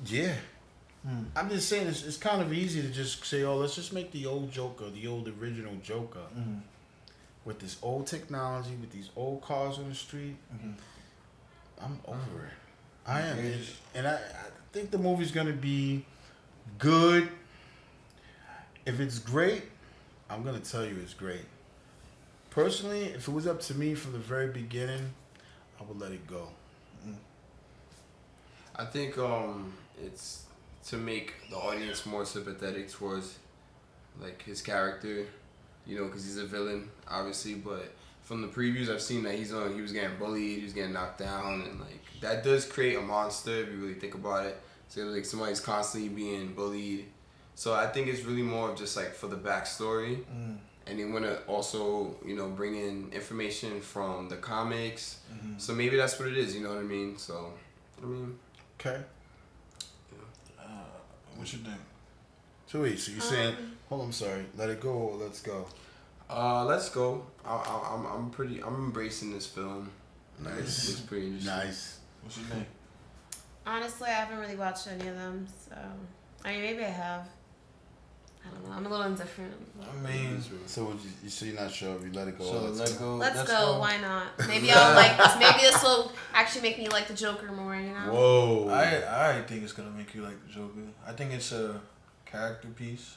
Yeah. I'm just saying it's kind of easy to just say, oh, let's just make the old Joker, the old original Joker, with this old technology, with these old cars on the street. I'm over it. I am. And I think the movie's going to be good. If it's great, I'm going to tell you it's great. Personally, if it was up to me from the very beginning, I would let it go. I think it's to make the audience more sympathetic towards like his character, you know, because he's a villain, obviously. But from the previews, I've seen that he was getting bullied, he was getting knocked down, and like that does create a monster if you really think about it. So like somebody's constantly being bullied. So I think it's really more of just like for the backstory, and they want to also, you know, bring in information from the comics. So maybe that's what it is. You know what I mean? So I mean. Okay. What you think? So wait, so you're saying, hold on, I'm sorry, let it go or let's go? Let's go. I'm embracing this film. Nice. It's pretty interesting. Nice. What you think? Honestly, I haven't really watched any of them, so I mean, maybe I have. I don't know. I'm a little indifferent. I mean, So would you so you're not sure if you let it go so or let's go? Let's go. Why not? Maybe I'll like this. Maybe this will actually make me like the Joker more. You know. Whoa. I think it's gonna make you like the Joker. I think it's a character piece.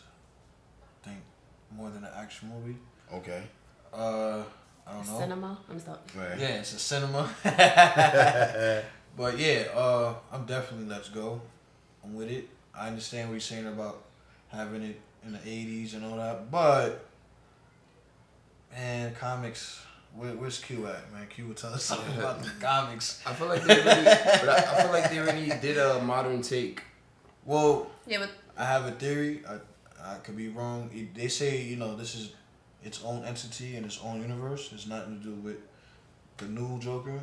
I think more than an action movie. Okay. I don't know. Cinema. I'm sorry. Right. Yeah, it's a cinema. But yeah, I'm definitely let's go. I'm with it. I understand what you're saying about having it in the 80s and all that, but man, comics. Where's Q at, man? Q will tell us something about the comics. I feel like they really, but I feel like they already did a modern take. Well, Yeah, but I have a theory. I could be wrong. They say, you know, this is its own entity and its own universe. It's nothing to do with the new Joker.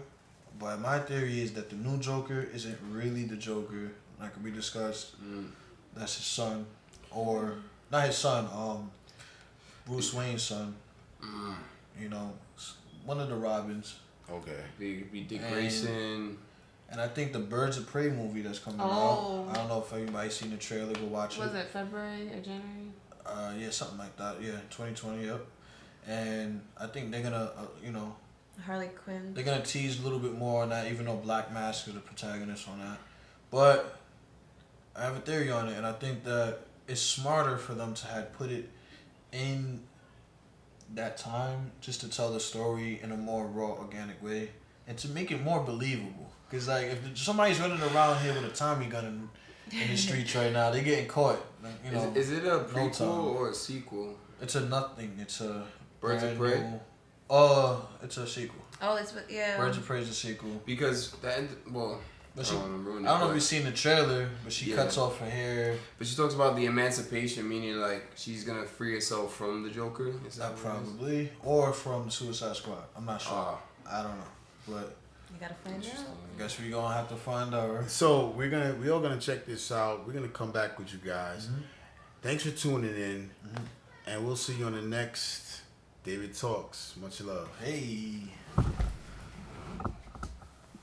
But my theory is that the new Joker isn't really the Joker, like we discussed. That's his son, or not his son. Bruce Wayne's son. You know, one of the Robins. Okay. Be Dick Grayson. And I think the Birds of Prey movie that's coming Oh. out. I don't know if anybody's seen the trailer. Go watch was it. it February or January? Yeah, something like that. Yeah, 2020. Yep. And I think they're gonna, you know, Harley Quinn. they're gonna tease a little bit more on that, even though Black Mask is the protagonist on that. But I have a theory on it, and I think that it's smarter for them to have put it in that time just to tell the story in a more raw, organic way, and to make it more believable. Cause like if somebody's running around here with a Tommy gun in the streets right now, they getting caught. You know, is it a no prequel time. or a sequel? It's a nothing. It's a Birds of Prey? It's a sequel. Oh, it's with yeah. Birds of Prey is a sequel. Because the end, well, But I don't wanna ruin it, I don't know but- if you've seen the trailer, but she Yeah. cuts off her hair. But she talks about the emancipation, meaning like she's gonna free herself from the Joker. Is that what it is? Probably. Or from Suicide Squad. I'm not sure. Ah. I don't know. But You gotta find out. I guess we're going to have to find out. So we all gonna check this out. We're gonna come back with you guys. Thanks for tuning in, and we'll see you on the next David Talks. Much love. Hey.